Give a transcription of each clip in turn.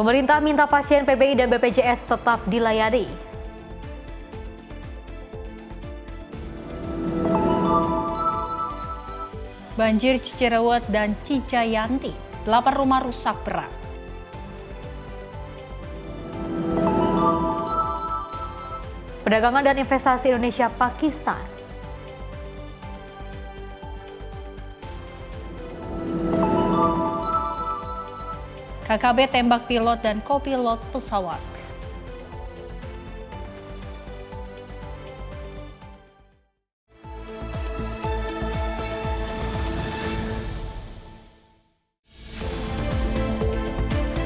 Pemerintah minta pasien PBI dan BPJS tetap dilayani. Banjir Cicerewet dan Cijayanti, 8 rumah rusak berat. Perdagangan dan investasi Indonesia-Pakistan. KKB tembak pilot dan kopilot pesawat.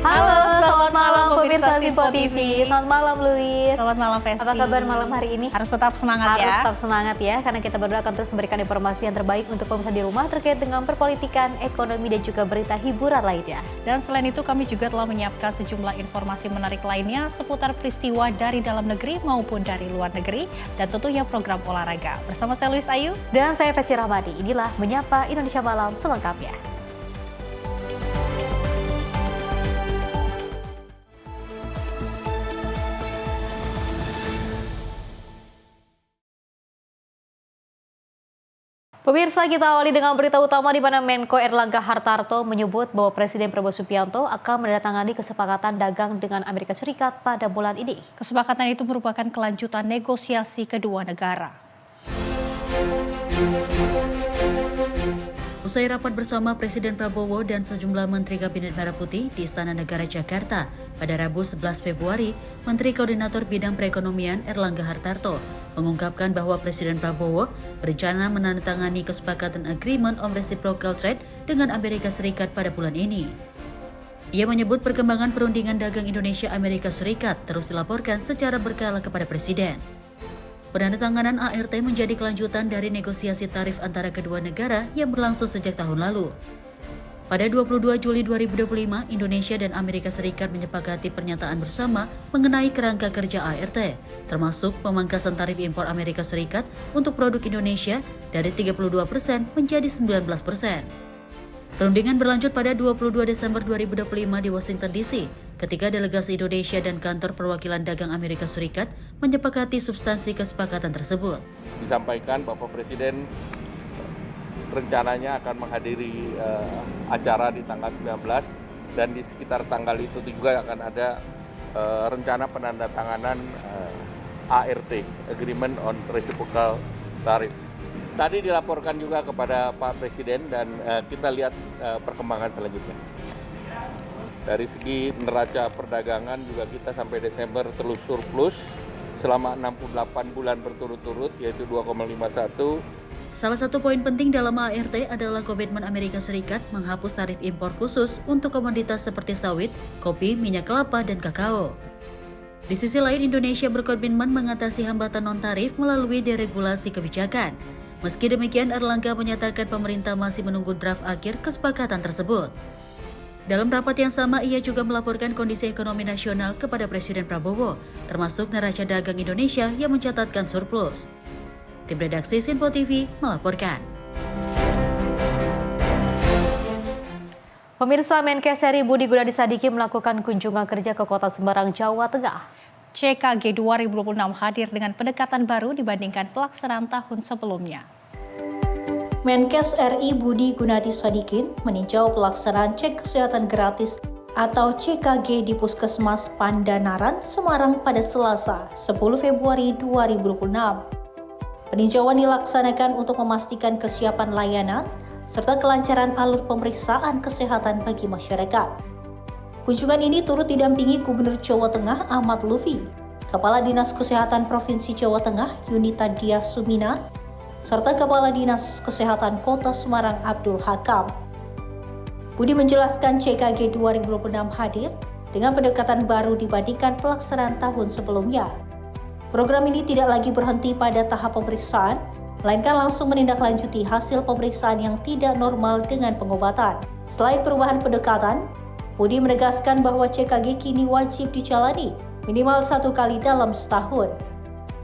Halo, selamat malam pemirsa Simpo TV. Selamat malam Luis. Selamat malam Festi. Apa kabar malam hari ini? Harus tetap semangat Harus ya. tetap semangat ya, karena kita berdua akan terus memberikan informasi yang terbaik untuk pemirsa di rumah terkait dengan perpolitikan, ekonomi, dan juga berita hiburan lainnya. Dan selain itu kami juga telah menyiapkan sejumlah informasi menarik lainnya seputar peristiwa dari dalam negeri maupun dari luar negeri. Dan tentunya program olahraga. Bersama saya Luis Ayu. Dan saya Festi Rahmadi, inilah Menyapa Indonesia Malam selengkapnya. Pemirsa, kita awali dengan berita utama di mana Menko Erlangga Hartarto menyebut bahwa Presiden Prabowo Subianto akan menandatangani kesepakatan dagang dengan Amerika Serikat pada bulan ini. Kesepakatan itu merupakan kelanjutan negosiasi kedua negara. Usai rapat bersama Presiden Prabowo dan sejumlah Menteri Kabinet Merah Putih di Istana Negara Jakarta pada Rabu 11 Februari, Menteri Koordinator Bidang Perekonomian Erlangga Hartarto mengungkapkan bahwa Presiden Prabowo berencana menandatangani kesepakatan Agreement on Reciprocal Trade dengan Amerika Serikat pada bulan ini. Ia menyebut perkembangan perundingan dagang Indonesia-Amerika Serikat terus dilaporkan secara berkala kepada Presiden. Penandatanganan ART menjadi kelanjutan dari negosiasi tarif antara kedua negara yang berlangsung sejak tahun lalu. Pada 22 Juli 2025, Indonesia dan Amerika Serikat menyepakati pernyataan bersama mengenai kerangka kerja ART, termasuk pemangkasan tarif impor Amerika Serikat untuk produk Indonesia dari 32% menjadi 19%. Perundingan berlanjut pada 22 Desember 2025 di Washington DC, ketika delegasi Indonesia dan kantor perwakilan dagang Amerika Serikat menyepakati substansi kesepakatan tersebut. Disampaikan Bapak Presiden rencananya akan menghadiri acara di tanggal 19 dan di sekitar tanggal itu juga akan ada rencana penandatanganan ART, Agreement on Reciprocal Tariff. Tadi dilaporkan juga kepada Pak Presiden dan kita lihat perkembangan selanjutnya. Dari segi neraca perdagangan juga kita sampai Desember terus surplus selama 68 bulan berturut-turut, yaitu 2,51. Salah satu poin penting dalam ART adalah komitmen Amerika Serikat menghapus tarif impor khusus untuk komoditas seperti sawit, kopi, minyak kelapa, dan kakao. Di sisi lain, Indonesia berkomitmen mengatasi hambatan non-tarif melalui deregulasi kebijakan. Meski demikian, Erlangga menyatakan pemerintah masih menunggu draft akhir kesepakatan tersebut. Dalam rapat yang sama, ia juga melaporkan kondisi ekonomi nasional kepada Presiden Prabowo, termasuk neraca dagang Indonesia yang mencatatkan surplus. Tim redaksi Simpo TV melaporkan. Pemirsa, Menkes RI Budi Gunadi Sadikin melakukan kunjungan kerja ke Kota Semarang, Jawa Tengah. CKG 2026 hadir dengan pendekatan baru dibandingkan pelaksanaan tahun sebelumnya. Menkes RI Budi Gunadi Sadikin meninjau pelaksanaan cek kesehatan gratis atau CKG di Puskesmas Pandanaran, Semarang pada Selasa, 10 Februari 2026. Peninjauan dilaksanakan untuk memastikan kesiapan layanan serta kelancaran alur pemeriksaan kesehatan bagi masyarakat. Kunjungan ini turut didampingi Gubernur Jawa Tengah Ahmad Lutfi, Kepala Dinas Kesehatan Provinsi Jawa Tengah Yunita Diah Sumina, serta Kepala Dinas Kesehatan Kota Semarang Abdul Hakam. Budi menjelaskan CKG 2026 hadir dengan pendekatan baru dibandingkan pelaksanaan tahun sebelumnya. Program ini tidak lagi berhenti pada tahap pemeriksaan, melainkan langsung menindaklanjuti hasil pemeriksaan yang tidak normal dengan pengobatan. Selain perubahan pendekatan, Budi menegaskan bahwa CKG kini wajib dijalani minimal 1 kali dalam setahun.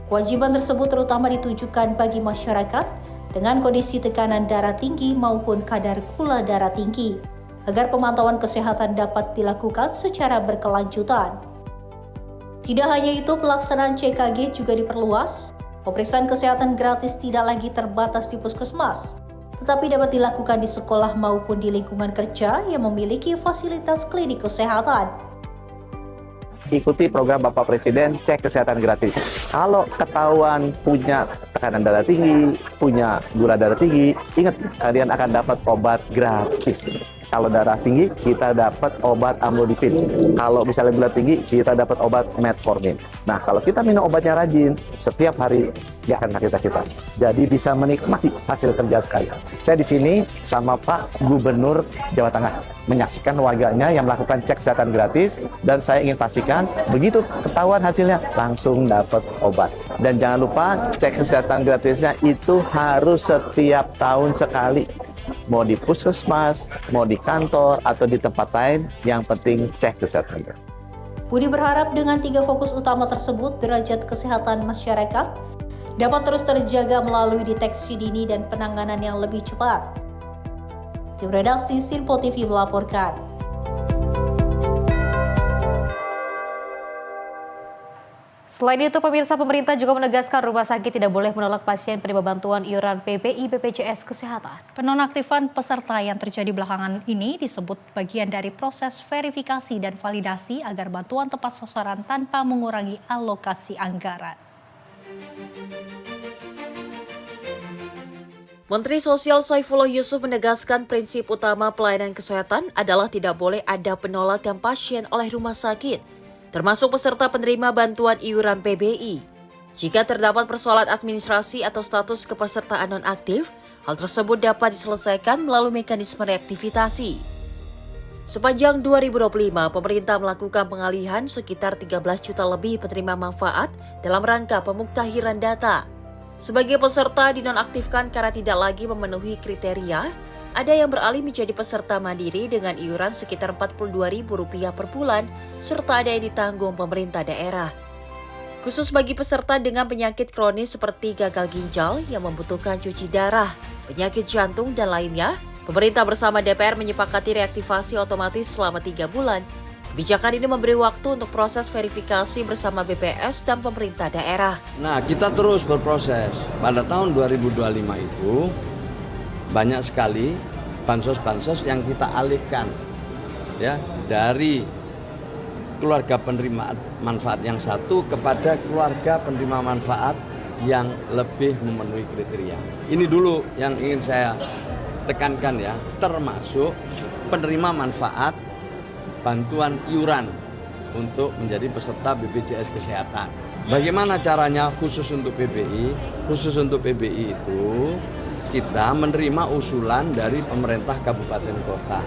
Kewajiban tersebut terutama ditujukan bagi masyarakat dengan kondisi tekanan darah tinggi maupun kadar gula darah tinggi. agar pemantauan kesehatan dapat dilakukan secara berkelanjutan. Tidak hanya itu, pelaksanaan CKG juga diperluas. Pemeriksaan kesehatan gratis tidak lagi terbatas di puskesmas, tetapi dapat dilakukan di sekolah maupun di lingkungan kerja yang memiliki fasilitas klinik kesehatan. Ikuti program Bapak Presiden cek kesehatan gratis. Kalau ketahuan punya tekanan darah tinggi, punya gula darah tinggi, ingat kalian akan dapat obat gratis. Kalau darah tinggi, kita dapat obat amlodipin. Kalau misalnya gula tinggi, kita dapat obat metformin. Nah, kalau kita minum obatnya rajin, setiap hari nggak akan sakit-sakitan. Jadi bisa menikmati hasil kerja sekalian. Saya di sini sama Pak Gubernur Jawa Tengah, menyaksikan warganya yang melakukan cek kesehatan gratis, dan saya ingin pastikan begitu ketahuan hasilnya, langsung dapat obat. Dan jangan lupa cek kesehatan gratisnya itu harus setiap tahun sekali. Mau di puskesmas, mau di kantor, atau di tempat lain, yang penting cek kesehatan. Budi berharap dengan 3 fokus utama tersebut, derajat kesehatan masyarakat dapat terus terjaga melalui deteksi dini dan penanganan yang lebih cepat. Tim redaksi Sinpo TV melaporkan. Selain itu, pemirsa, pemerintah juga menegaskan rumah sakit tidak boleh menolak pasien penerima bantuan iuran PBI BPJS Kesehatan. Penonaktifan peserta yang terjadi belakangan ini disebut bagian dari proses verifikasi dan validasi agar bantuan tepat sasaran tanpa mengurangi alokasi anggaran. Menteri Sosial Saifullah Yusuf menegaskan prinsip utama pelayanan kesehatan adalah tidak boleh ada penolakan pasien oleh rumah sakit, termasuk peserta penerima bantuan iuran PBI. Jika terdapat persoalan administrasi atau status kepesertaan nonaktif, hal tersebut dapat diselesaikan melalui mekanisme reaktivasi. Sepanjang 2025, pemerintah melakukan pengalihan sekitar 13 juta lebih penerima manfaat dalam rangka pemuktahiran data. Sebagai peserta dinonaktifkan karena tidak lagi memenuhi kriteria, ada yang beralih menjadi peserta mandiri dengan iuran sekitar Rp42.000 per bulan, serta ada yang ditanggung pemerintah daerah. Khusus bagi peserta dengan penyakit kronis seperti gagal ginjal yang membutuhkan cuci darah, penyakit jantung, dan lainnya, pemerintah bersama DPR menyepakati reaktivasi otomatis selama 3 bulan. Kebijakan ini memberi waktu untuk proses verifikasi bersama BPS dan pemerintah daerah. Nah, kita terus berproses. Pada tahun 2025 itu, banyak sekali bansos-bansos yang kita alihkan ya dari keluarga penerima manfaat yang satu kepada keluarga penerima manfaat yang lebih memenuhi kriteria. Ini dulu yang ingin saya tekankan ya, termasuk penerima manfaat bantuan iuran untuk menjadi peserta BPJS Kesehatan. Bagaimana caranya khusus untuk PBI? Khusus untuk PBI itu kita menerima usulan dari pemerintah kabupaten kota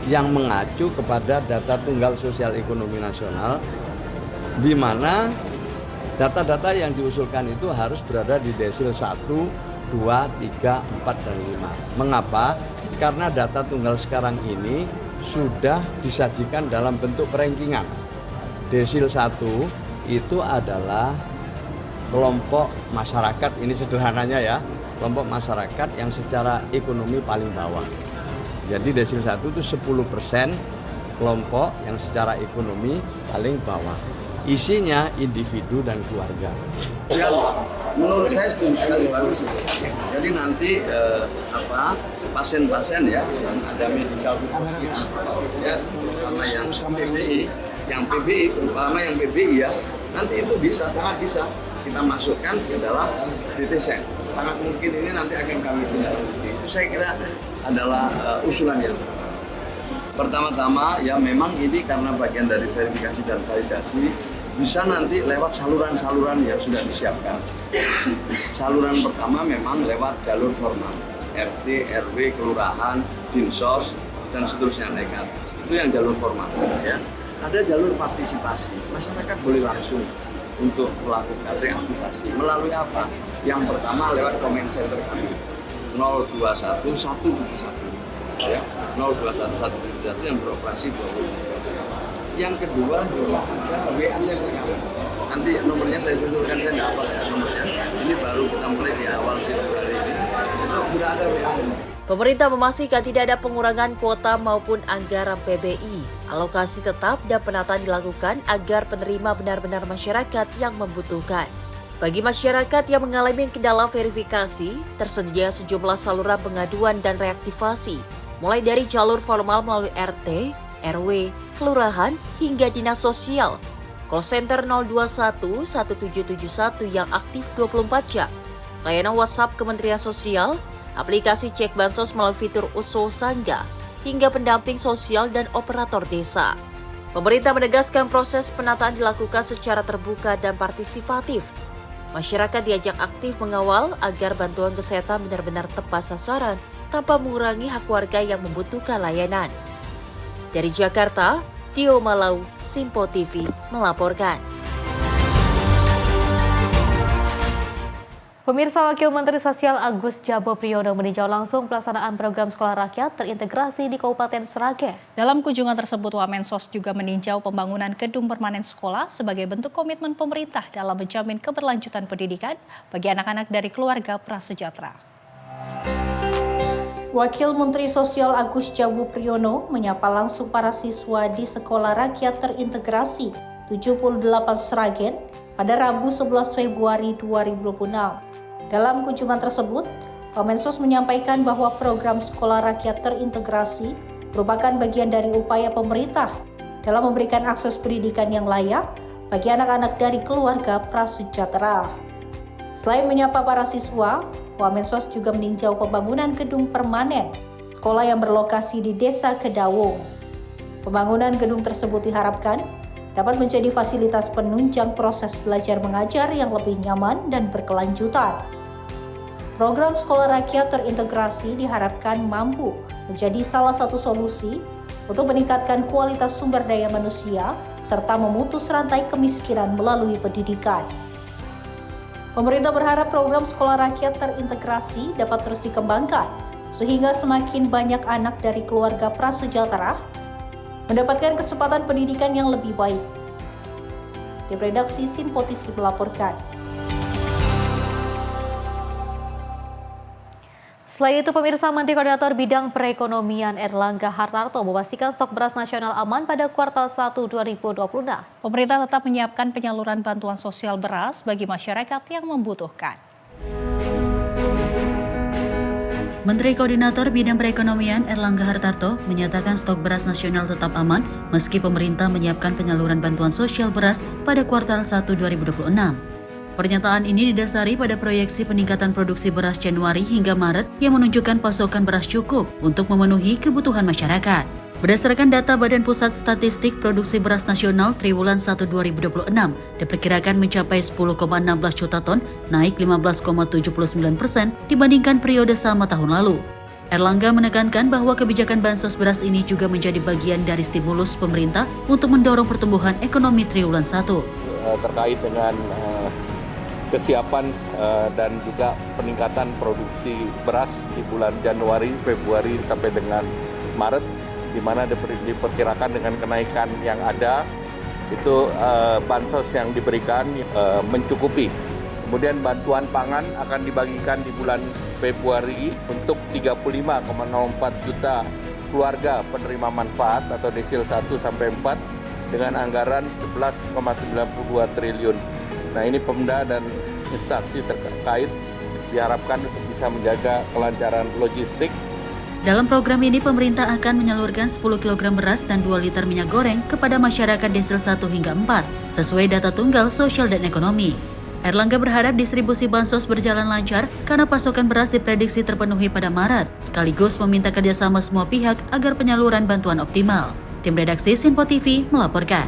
yang mengacu kepada data tunggal sosial ekonomi nasional, di mana data-data yang diusulkan itu harus berada di desil 1, 2, 3, 4, dan 5. Mengapa? Karena data tunggal sekarang ini sudah disajikan dalam bentuk perankingan. Desil 1 itu adalah kelompok masyarakat, ini sederhananya ya, kelompok masyarakat yang secara ekonomi paling bawah. Jadi desil 1 itu 10% kelompok yang secara ekonomi paling bawah. Isinya individu dan keluarga. Menurut saya setuju sekali, bagus. Jadi nanti pasien-pasien ya yang ada medical ya, terutama yang PBI ya, nanti itu sangat bisa kita masukkan ke dalam DTSEN. Sangat mungkin ini nanti akan kami tindak lanjuti. Itu saya kira adalah usulan yang sama. Pertama-tama ya memang ini karena bagian dari verifikasi dan validasi, bisa nanti lewat saluran-saluran yang sudah disiapkan. Saluran pertama memang lewat jalur formal, RT, RW, kelurahan, dinsos, dan seterusnya nekat. Itu yang jalur formal ya. Ada jalur partisipasi, masyarakat boleh langsung untuk melakukan reaktivasi. Melalui apa? Yang pertama lewat comment center kami 021 171 ya, 021 171 yang beroperasi 24 jam. Yang kedua juga ada WA center kami. Nanti nomornya saya susulkan, saya tidak hafal ya nomornya. Ini baru kita mulai di awal Februari ini. Itu sudah ada WA. Pemerintah memastikan tidak ada pengurangan kuota maupun anggaran PBI. Alokasi tetap dan penataan dilakukan agar penerima benar-benar masyarakat yang membutuhkan. Bagi masyarakat yang mengalami kendala verifikasi, tersedia sejumlah saluran pengaduan dan reaktivasi, mulai dari jalur formal melalui RT, RW, kelurahan, hingga dinas sosial. Call center 021 1771 yang aktif 24 jam. Layanan WhatsApp Kementerian Sosial, aplikasi cek bansos melalui fitur usul sangga, hingga pendamping sosial dan operator desa. Pemerintah menegaskan proses penataan dilakukan secara terbuka dan partisipatif. Masyarakat diajak aktif mengawal agar bantuan kesehatan benar-benar tepat sasaran tanpa mengurangi hak warga yang membutuhkan layanan. Dari Jakarta, Tio Malau, Simpo TV melaporkan. Pemirsa, Wakil Menteri Sosial Agus Jabo Priyono meninjau langsung pelaksanaan program sekolah rakyat terintegrasi di Kabupaten Sragen. Dalam kunjungan tersebut, Wamensos juga meninjau pembangunan gedung permanen sekolah sebagai bentuk komitmen pemerintah dalam menjamin keberlanjutan pendidikan bagi anak-anak dari keluarga prasejahtera. Wakil Menteri Sosial Agus Jabo Priyono menyapa langsung para siswa di Sekolah Rakyat Terintegrasi 78 Sragen pada Rabu 11 Februari 2026. Dalam kunjungan tersebut, Wamensos menyampaikan bahwa program Sekolah Rakyat Terintegrasi merupakan bagian dari upaya pemerintah dalam memberikan akses pendidikan yang layak bagi anak-anak dari keluarga prasejahtera. Selain menyapa para siswa, Wamensos juga meninjau pembangunan gedung permanen sekolah yang berlokasi di Desa Kedawung. Pembangunan gedung tersebut diharapkan dapat menjadi fasilitas penunjang proses belajar mengajar yang lebih nyaman dan berkelanjutan. Program Sekolah Rakyat Terintegrasi diharapkan mampu menjadi salah satu solusi untuk meningkatkan kualitas sumber daya manusia serta memutus rantai kemiskinan melalui pendidikan. Pemerintah berharap program Sekolah Rakyat Terintegrasi dapat terus dikembangkan sehingga semakin banyak anak dari keluarga prasejahtera mendapatkan kesempatan pendidikan yang lebih baik. Tim redaksi Simpo TV melaporkan. Selain itu, pemirsa, Menteri Koordinator Bidang Perekonomian Erlangga Hartarto memastikan stok beras nasional aman pada kuartal 1 2026. Pemerintah tetap menyiapkan penyaluran bantuan sosial beras bagi masyarakat yang membutuhkan. Menteri Koordinator Bidang Perekonomian Erlangga Hartarto menyatakan stok beras nasional tetap aman meski pemerintah menyiapkan penyaluran bantuan sosial beras pada kuartal 1 2026. Pernyataan ini didasari pada proyeksi peningkatan produksi beras Januari hingga Maret yang menunjukkan pasokan beras cukup untuk memenuhi kebutuhan masyarakat. Berdasarkan data Badan Pusat Statistik, produksi beras nasional triwulan 1 2026 diperkirakan mencapai 10,16 juta ton, naik 15,79% dibandingkan periode sama tahun lalu. Erlangga menekankan bahwa kebijakan bansos beras ini juga menjadi bagian dari stimulus pemerintah untuk mendorong pertumbuhan ekonomi triwulan 1. Terkait dengan kesiapan dan juga peningkatan produksi beras di bulan Januari, Februari sampai dengan Maret, di mana diperkirakan dengan kenaikan yang ada itu bansos yang diberikan mencukupi. Kemudian bantuan pangan akan dibagikan di bulan Februari untuk 35,04 juta keluarga penerima manfaat atau desil 1 sampai 4 dengan anggaran 11,92 triliun. Nah, ini Pemda dan instansi terkait diharapkan untuk bisa menjaga kelancaran logistik. Dalam program ini, pemerintah akan menyalurkan 10 kg beras dan 2 liter minyak goreng kepada masyarakat desil 1 hingga 4, sesuai data tunggal sosial dan ekonomi. Erlangga berharap distribusi bansos berjalan lancar karena pasokan beras diprediksi terpenuhi pada Maret, sekaligus meminta kerjasama semua pihak agar penyaluran bantuan optimal. Tim redaksi Simpo TV melaporkan.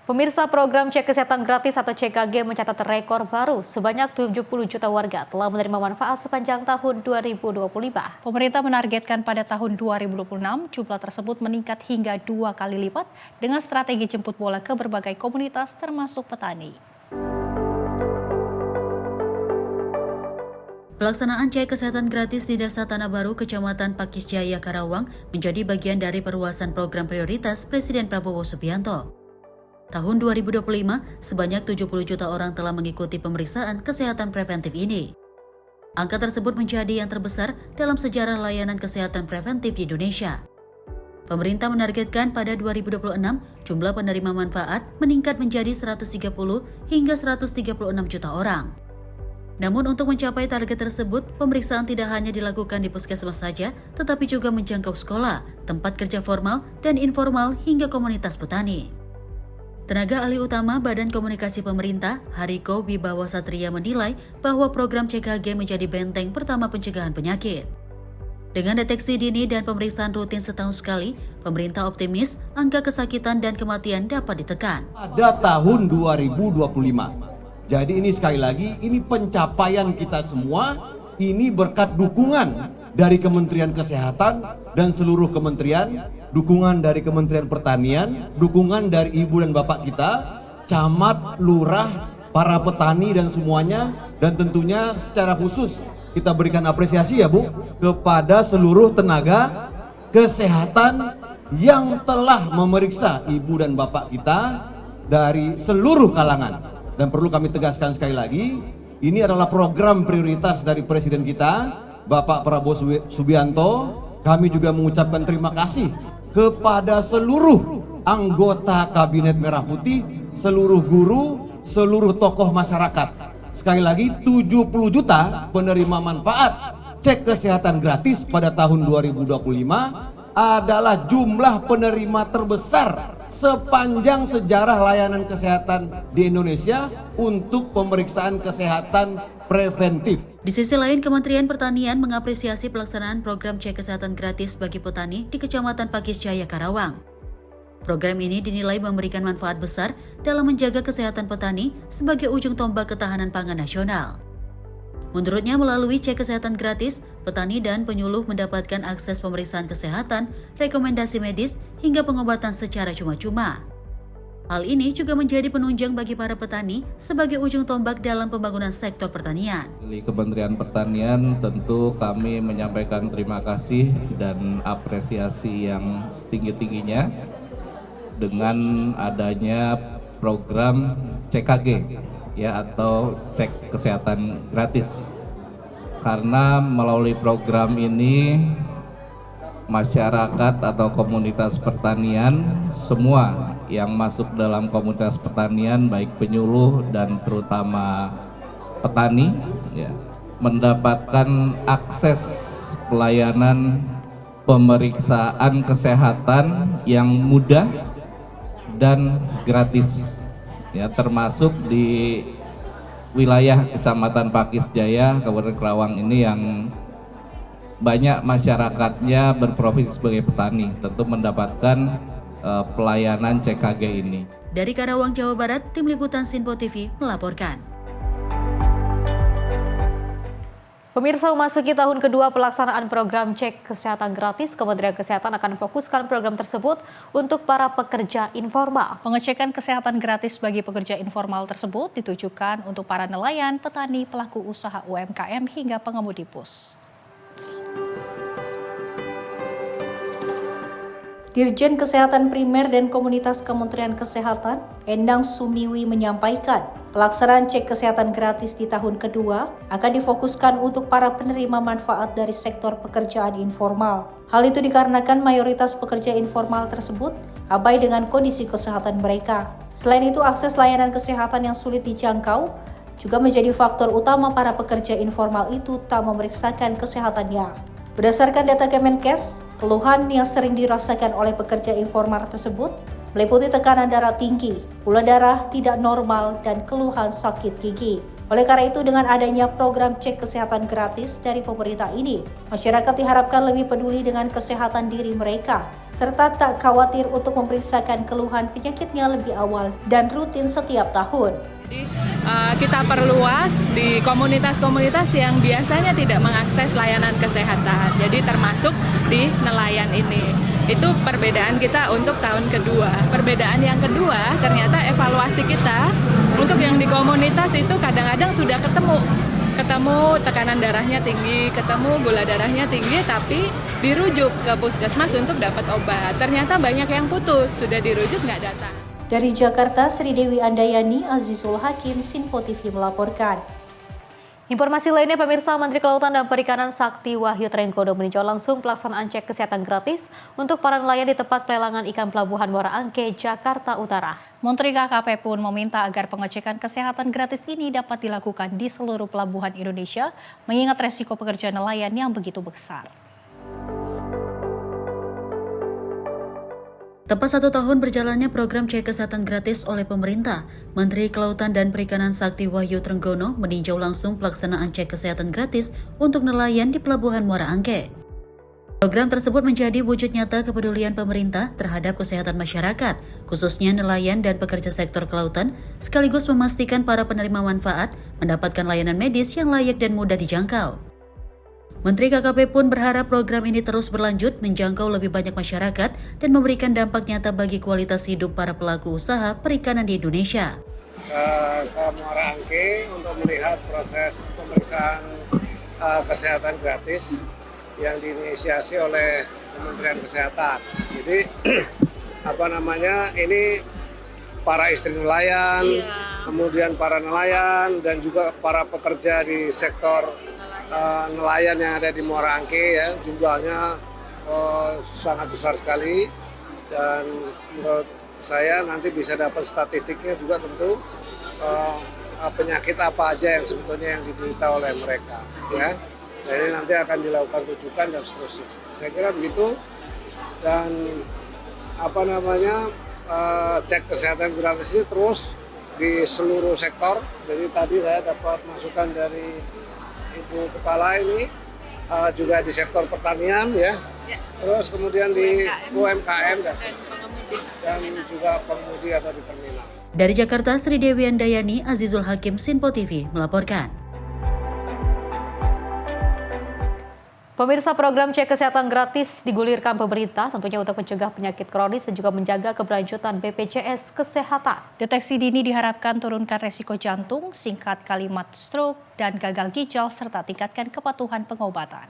Pemirsa, program cek kesehatan gratis atau CKG mencatat rekor baru. Sebanyak 70 juta warga telah menerima manfaat sepanjang tahun 2025. Pemerintah menargetkan pada tahun 2026 jumlah tersebut meningkat hingga 2 kali lipat dengan strategi jemput bola ke berbagai komunitas termasuk petani. Pelaksanaan cek kesehatan gratis di Desa Tanah Baru, Kecamatan Pakis Jaya, Karawang menjadi bagian dari perluasan program prioritas Presiden Prabowo Subianto. Tahun 2025, sebanyak 70 juta orang telah mengikuti pemeriksaan kesehatan preventif ini. Angka tersebut menjadi yang terbesar dalam sejarah layanan kesehatan preventif di Indonesia. Pemerintah menargetkan pada 2026 jumlah penerima manfaat meningkat menjadi 130 hingga 136 juta orang. Namun untuk mencapai target tersebut, pemeriksaan tidak hanya dilakukan di puskesmas saja, tetapi juga menjangkau sekolah, tempat kerja formal dan informal hingga komunitas petani. Tenaga ahli utama Badan Komunikasi Pemerintah, Hariko Wibawa Satria menilai bahwa program CKG menjadi benteng pertama pencegahan penyakit. Dengan deteksi dini dan pemeriksaan rutin setahun sekali, pemerintah optimis angka kesakitan dan kematian dapat ditekan. Pada tahun 2025. Jadi ini sekali lagi, ini pencapaian kita semua, ini berkat dukungan dari Kementerian Kesehatan dan seluruh kementerian, dukungan dari Kementerian Pertanian, dukungan dari ibu dan bapak kita, camat, lurah, para petani dan semuanya, dan tentunya secara khusus kita berikan apresiasi ya Bu kepada seluruh tenaga kesehatan yang telah memeriksa ibu dan bapak kita dari seluruh kalangan. Dan perlu kami tegaskan sekali lagi, ini adalah program prioritas dari Presiden kita, Bapak Prabowo Subianto. Kami juga mengucapkan terima kasih kepada seluruh anggota Kabinet Merah Putih, seluruh guru, seluruh tokoh masyarakat. Sekali lagi 70 juta penerima manfaat cek kesehatan gratis pada tahun 2025 adalah jumlah penerima terbesar sepanjang sejarah layanan kesehatan di Indonesia untuk pemeriksaan kesehatan preventif. Di sisi lain, Kementerian Pertanian mengapresiasi pelaksanaan program cek kesehatan gratis bagi petani di Kecamatan Pakis Jaya, Karawang. Program ini dinilai memberikan manfaat besar dalam menjaga kesehatan petani sebagai ujung tombak ketahanan pangan nasional. Menurutnya, melalui cek kesehatan gratis, petani dan penyuluh mendapatkan akses pemeriksaan kesehatan, rekomendasi medis, hingga pengobatan secara cuma-cuma. Hal ini juga menjadi penunjang bagi para petani sebagai ujung tombak dalam pembangunan sektor pertanian. Di Kementerian Pertanian tentu kami menyampaikan terima kasih dan apresiasi yang setinggi-tingginya dengan adanya program CKG ya atau cek kesehatan gratis. Karena melalui program ini masyarakat atau komunitas pertanian semua yang masuk dalam komunitas pertanian baik penyuluh dan terutama petani ya, mendapatkan akses pelayanan pemeriksaan kesehatan yang mudah dan gratis ya, termasuk di wilayah Kecamatan Pakis Jaya, Kabupaten Karawang ini yang banyak masyarakatnya berprofesi sebagai petani, tentu mendapatkan pelayanan CKG ini. Dari Karawang, Jawa Barat, Tim Liputan Sinpo TV melaporkan. Pemirsa, memasuki tahun kedua pelaksanaan program cek kesehatan gratis, Kementerian Kesehatan akan fokuskan program tersebut untuk para pekerja informal. Pengecekan kesehatan gratis bagi pekerja informal tersebut ditujukan untuk para nelayan, petani, pelaku usaha UMKM hingga pengemudi bus. Dirjen Kesehatan Primer dan Komunitas Kementerian Kesehatan, Endang Sumiwi menyampaikan, pelaksanaan cek kesehatan gratis di tahun kedua akan difokuskan untuk para penerima manfaat dari sektor pekerjaan informal. Hal itu dikarenakan mayoritas pekerja informal tersebut abai dengan kondisi kesehatan mereka. Selain itu, akses layanan kesehatan yang sulit dijangkau juga menjadi faktor utama para pekerja informal itu tak memeriksakan kesehatannya. Berdasarkan data Kemenkes, keluhan yang sering dirasakan oleh pekerja informal tersebut meliputi tekanan darah tinggi, gula darah tidak normal, dan keluhan sakit gigi. Oleh karena itu, dengan adanya program cek kesehatan gratis dari pemerintah ini, masyarakat diharapkan lebih peduli dengan kesehatan diri mereka, serta tak khawatir untuk memeriksakan keluhan penyakitnya lebih awal dan rutin setiap tahun. Jadi kita perluas di komunitas-komunitas yang biasanya tidak mengakses layanan kesehatan. Jadi termasuk di nelayan ini. Itu perbedaan kita untuk tahun kedua. Perbedaan yang kedua, ternyata evaluasi kita untuk yang di komunitas itu kadang-kadang sudah ketemu tekanan darahnya tinggi, ketemu gula darahnya tinggi, tapi dirujuk ke puskesmas untuk dapat obat. Ternyata banyak yang putus, sudah dirujuk nggak datang. Dari Jakarta, Sri Dewi Andayani, Azizul Hakim, Sinpo TV melaporkan. Informasi lainnya, pemirsa, Menteri Kelautan dan Perikanan Sakti Wahyu Trenggono meninjau langsung pelaksanaan cek kesehatan gratis untuk para nelayan di tempat pelelangan ikan Pelabuhan Muara Angke, Jakarta Utara. Menteri KKP pun meminta agar pengecekan kesehatan gratis ini dapat dilakukan di seluruh pelabuhan Indonesia, mengingat resiko pekerja nelayan yang begitu besar. Tepat 1 tahun berjalannya program cek kesehatan gratis oleh pemerintah, Menteri Kelautan dan Perikanan Sakti Wahyu Trenggono meninjau langsung pelaksanaan cek kesehatan gratis untuk nelayan di Pelabuhan Muara Angke. Program tersebut menjadi wujud nyata kepedulian pemerintah terhadap kesehatan masyarakat, khususnya nelayan dan pekerja sektor kelautan, sekaligus memastikan para penerima manfaat mendapatkan layanan medis yang layak dan mudah dijangkau. Menteri KKP pun berharap program ini terus berlanjut menjangkau lebih banyak masyarakat dan memberikan dampak nyata bagi kualitas hidup para pelaku usaha perikanan di Indonesia. Ke Muara Angke untuk melihat proses pemeriksaan kesehatan gratis yang diinisiasi oleh Kementerian Kesehatan. Jadi ini para istri nelayan, kemudian para nelayan dan juga para pekerja di sektor nelayan yang ada di Muara Angke, ya, jumlahnya sangat besar sekali, dan menurut saya nanti bisa dapat statistiknya juga tentu penyakit apa aja yang sebetulnya yang diderita oleh mereka, ya. Jadi nanti akan dilakukan rujukan dan seterusnya. Saya kira begitu, dan cek kesehatan gratis ini terus di seluruh sektor. Jadi tadi saya dapat masukan dari Ibu Kepala ini juga di sektor pertanian, ya. Terus kemudian di UMKM dan juga pengemudi atau di terminal. Dari Jakarta, Sri Dewi Andayani, Azizul Hakim, Sinpo TV melaporkan. Pemirsa, program cek kesehatan gratis digulirkan pemerintah tentunya untuk mencegah penyakit kronis dan juga menjaga keberlanjutan BPJS Kesehatan. Deteksi dini diharapkan turunkan resiko jantung, singkat kalimat stroke, dan gagal ginjal, serta tingkatkan kepatuhan pengobatan.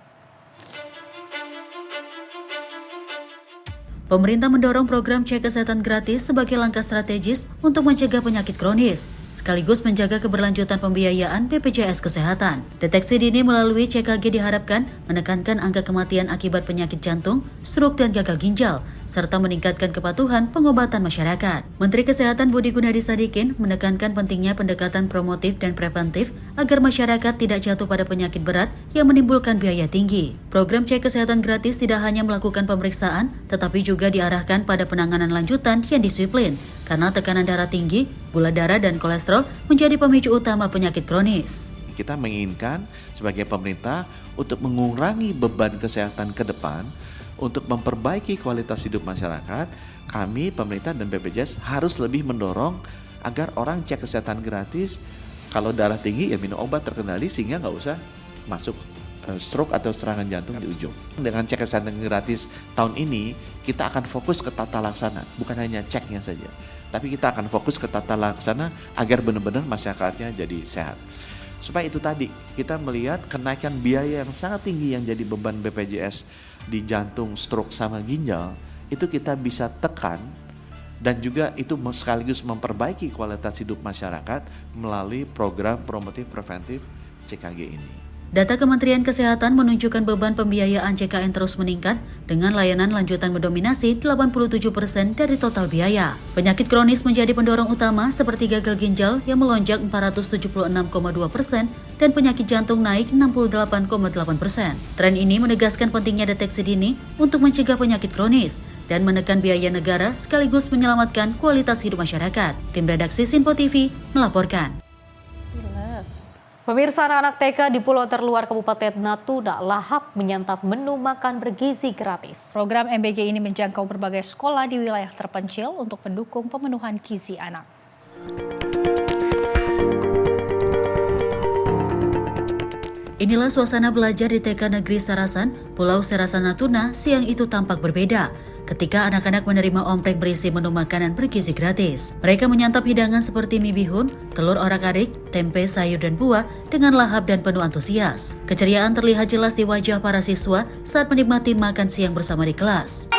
Pemerintah mendorong program cek kesehatan gratis sebagai langkah strategis untuk mencegah penyakit kronis, sekaligus menjaga keberlanjutan pembiayaan BPJS Kesehatan. Deteksi dini melalui CKG diharapkan menekankan angka kematian akibat penyakit jantung, stroke, dan gagal ginjal, serta meningkatkan kepatuhan pengobatan masyarakat. Menteri Kesehatan Budi Gunadi Sadikin menekankan pentingnya pendekatan promotif dan preventif agar masyarakat tidak jatuh pada penyakit berat yang menimbulkan biaya tinggi. Program cek kesehatan gratis tidak hanya melakukan pemeriksaan, tetapi juga diarahkan pada penanganan lanjutan yang disiplin, karena tekanan darah tinggi, gula darah, dan kolesterol menjadi pemicu utama penyakit kronis. Kita menginginkan sebagai pemerintah untuk mengurangi beban kesehatan ke depan, untuk memperbaiki kualitas hidup masyarakat. Kami, pemerintah dan BPJS harus lebih mendorong agar orang cek kesehatan gratis. Kalau darah tinggi ya minum obat terkendali sehingga nggak usah masuk stroke atau serangan jantung di ujung. Dengan cek kesehatan gratis tahun ini, kita akan fokus ke tata laksana, bukan hanya ceknya saja. Tapi kita akan fokus ke tata laksana agar benar-benar masyarakatnya jadi sehat. Supaya itu tadi, kita melihat kenaikan biaya yang sangat tinggi yang jadi beban BPJS di jantung, stroke, sama ginjal, itu kita bisa tekan, dan juga itu sekaligus memperbaiki kualitas hidup masyarakat melalui program promotif preventif CKG ini. Data Kementerian Kesehatan menunjukkan beban pembiayaan CKN terus meningkat dengan layanan lanjutan mendominasi 87% dari total biaya. Penyakit kronis menjadi pendorong utama seperti gagal ginjal yang melonjak 476,2% dan penyakit jantung naik 68,8%. Tren ini menegaskan pentingnya deteksi dini untuk mencegah penyakit kronis dan menekan biaya negara sekaligus menyelamatkan kualitas hidup masyarakat. Tim redaksi Sinpo TV melaporkan. Pemirsa, anak-anak TK di pulau terluar Kabupaten Natuna lahap menyantap menu makan bergizi gratis. Program MBG ini menjangkau berbagai sekolah di wilayah terpencil untuk mendukung pemenuhan gizi anak. Inilah suasana belajar di TK Negeri Sarasan, Pulau Serasan Natuna siang itu tampak berbeda ketika anak-anak menerima omplek berisi menu makanan bergizi gratis. Mereka menyantap hidangan seperti mie bihun, telur orak-arik, tempe, sayur, dan buah dengan lahap dan penuh antusias. Keceriaan terlihat jelas di wajah para siswa saat menikmati makan siang bersama di kelas.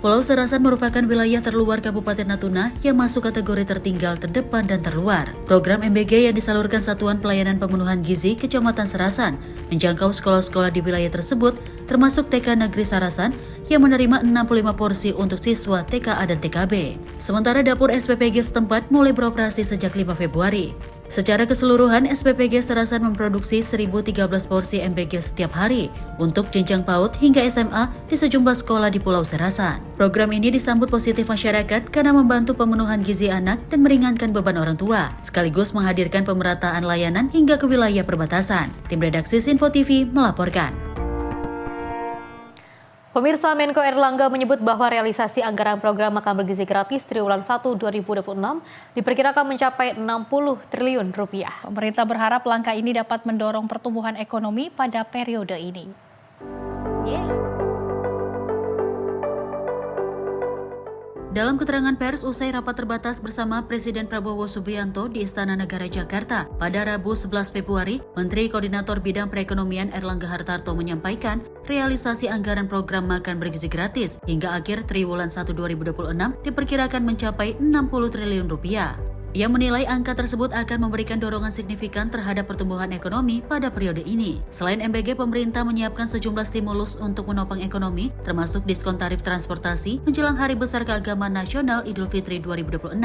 Pulau Serasan merupakan wilayah terluar Kabupaten Natuna yang masuk kategori tertinggal, terdepan, dan terluar. Program MBG yang disalurkan Satuan Pelayanan Pemenuhan Gizi Kecamatan Serasan menjangkau sekolah-sekolah di wilayah tersebut, termasuk TK Negeri Sarasan yang menerima 65 porsi untuk siswa TKA dan TKB. Sementara dapur SPPG setempat mulai beroperasi sejak 5 Februari. Secara keseluruhan, SPPG Serasan memproduksi 1.013 porsi MBG setiap hari untuk jenjang PAUD hingga SMA di sejumlah sekolah di Pulau Serasan. Program ini disambut positif masyarakat karena membantu pemenuhan gizi anak dan meringankan beban orang tua, sekaligus menghadirkan pemerataan layanan hingga ke wilayah perbatasan. Tim redaksi Sinpo TV melaporkan. Pemirsa, Menko Erlangga menyebut bahwa realisasi anggaran program makan bergizi gratis triwulan 1 2026 diperkirakan mencapai 60 triliun rupiah. Pemerintah berharap langkah ini dapat mendorong pertumbuhan ekonomi pada periode ini. Dalam keterangan pers usai rapat terbatas bersama Presiden Prabowo Subianto di Istana Negara Jakarta pada Rabu 11 Februari, Menteri Koordinator Bidang Perekonomian Erlangga Hartarto menyampaikan realisasi anggaran program makan bergizi gratis hingga akhir triwulan 1 2026 diperkirakan mencapai 60 triliun rupiah. Ia menilai angka tersebut akan memberikan dorongan signifikan terhadap pertumbuhan ekonomi pada periode ini. Selain MBG, pemerintah menyiapkan sejumlah stimulus untuk menopang ekonomi, termasuk diskon tarif transportasi menjelang Hari Besar Keagamaan Nasional Idul Fitri 2026.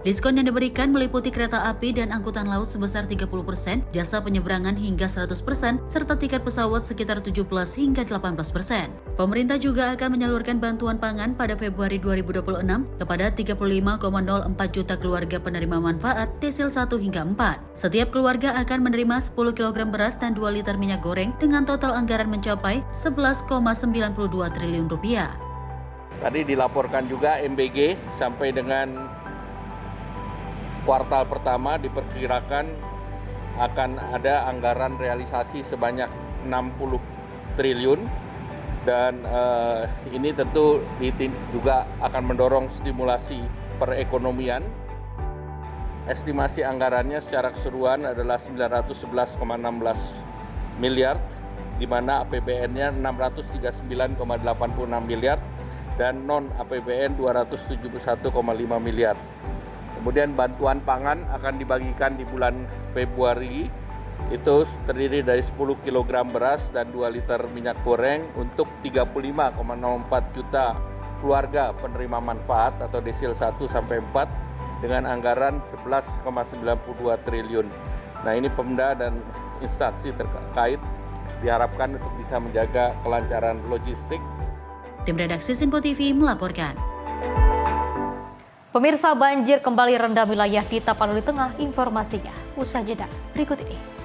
Diskon yang diberikan meliputi kereta api dan angkutan laut sebesar 30%, jasa penyeberangan hingga 100%, serta tiket pesawat sekitar 17 hingga 18%. Pemerintah juga akan menyalurkan bantuan pangan pada Februari 2026 kepada 35,04 juta keluarga penerima manfaat desil 1 hingga 4. Setiap keluarga akan menerima 10 kg beras dan 2 liter minyak goreng dengan total anggaran mencapai 11,92 triliun rupiah. Tadi dilaporkan juga MBG sampai dengan kuartal pertama diperkirakan akan ada anggaran realisasi sebanyak 60 triliun dan ini tentu juga akan mendorong stimulasi perekonomian. Estimasi anggarannya secara keseluruhan adalah 911,16 miliar, di mana APBN-nya 639,86 miliar dan non-APBN 271,5 miliar. Kemudian bantuan pangan akan dibagikan di bulan Februari, itu terdiri dari 10 kg beras dan 2 liter minyak goreng untuk 35,04 juta keluarga penerima manfaat atau desil 1 sampai 4 dengan anggaran 11,92 triliun. Nah, ini Pemda dan instansi terkait diharapkan untuk bisa menjaga kelancaran logistik. Tim redaksi Sinpo TV melaporkan. Pemirsa, banjir kembali rendam wilayah di Tapanuli Tengah. Informasinya usai jeda berikut ini.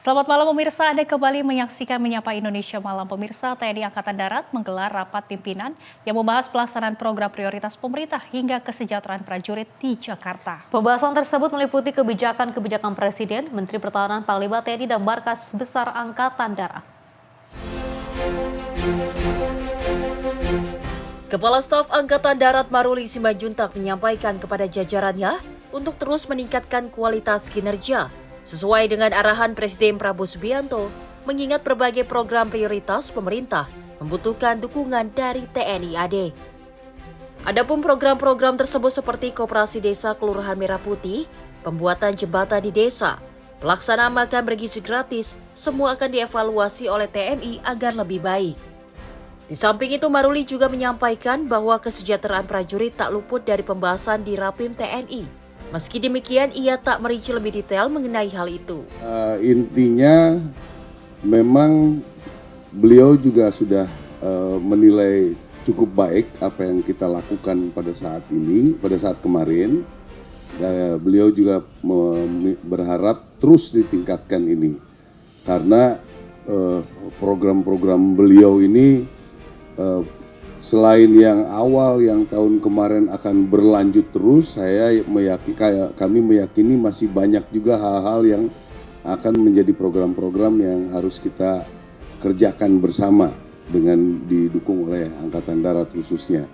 Selamat malam pemirsa, Anda kembali menyaksikan Menyapa Indonesia Malam. Pemirsa, TNI Angkatan Darat menggelar rapat pimpinan yang membahas pelaksanaan program prioritas pemerintah hingga kesejahteraan prajurit di Jakarta. Pembahasan tersebut meliputi kebijakan-kebijakan Presiden, Menteri Pertahanan, Panglima TNI, dan Markas Besar Angkatan Darat. Kepala Staf Angkatan Darat Maruli Simanjuntak menyampaikan kepada jajarannya untuk terus meningkatkan kualitas kinerja sesuai dengan arahan Presiden Prabowo Subianto, mengingat berbagai program prioritas pemerintah membutuhkan dukungan dari TNI AD. Adapun program-program tersebut seperti Koperasi Desa Kelurahan Merah Putih, pembuatan jembatan di desa, pelaksanaan makan bergizi gratis, semua akan dievaluasi oleh TNI agar lebih baik. Di samping itu, Maruli juga menyampaikan bahwa kesejahteraan prajurit tak luput dari pembahasan di Rapim TNI. Meski demikian, ia tak merinci lebih detail mengenai hal itu. Intinya, memang beliau juga sudah menilai cukup baik apa yang kita lakukan pada saat ini, pada saat kemarin. Beliau juga berharap terus ditingkatkan ini, karena program-program beliau ini selain yang awal yang tahun kemarin akan berlanjut terus, kami meyakini masih banyak juga hal-hal yang akan menjadi program-program yang harus kita kerjakan bersama dengan didukung oleh Angkatan Darat khususnya.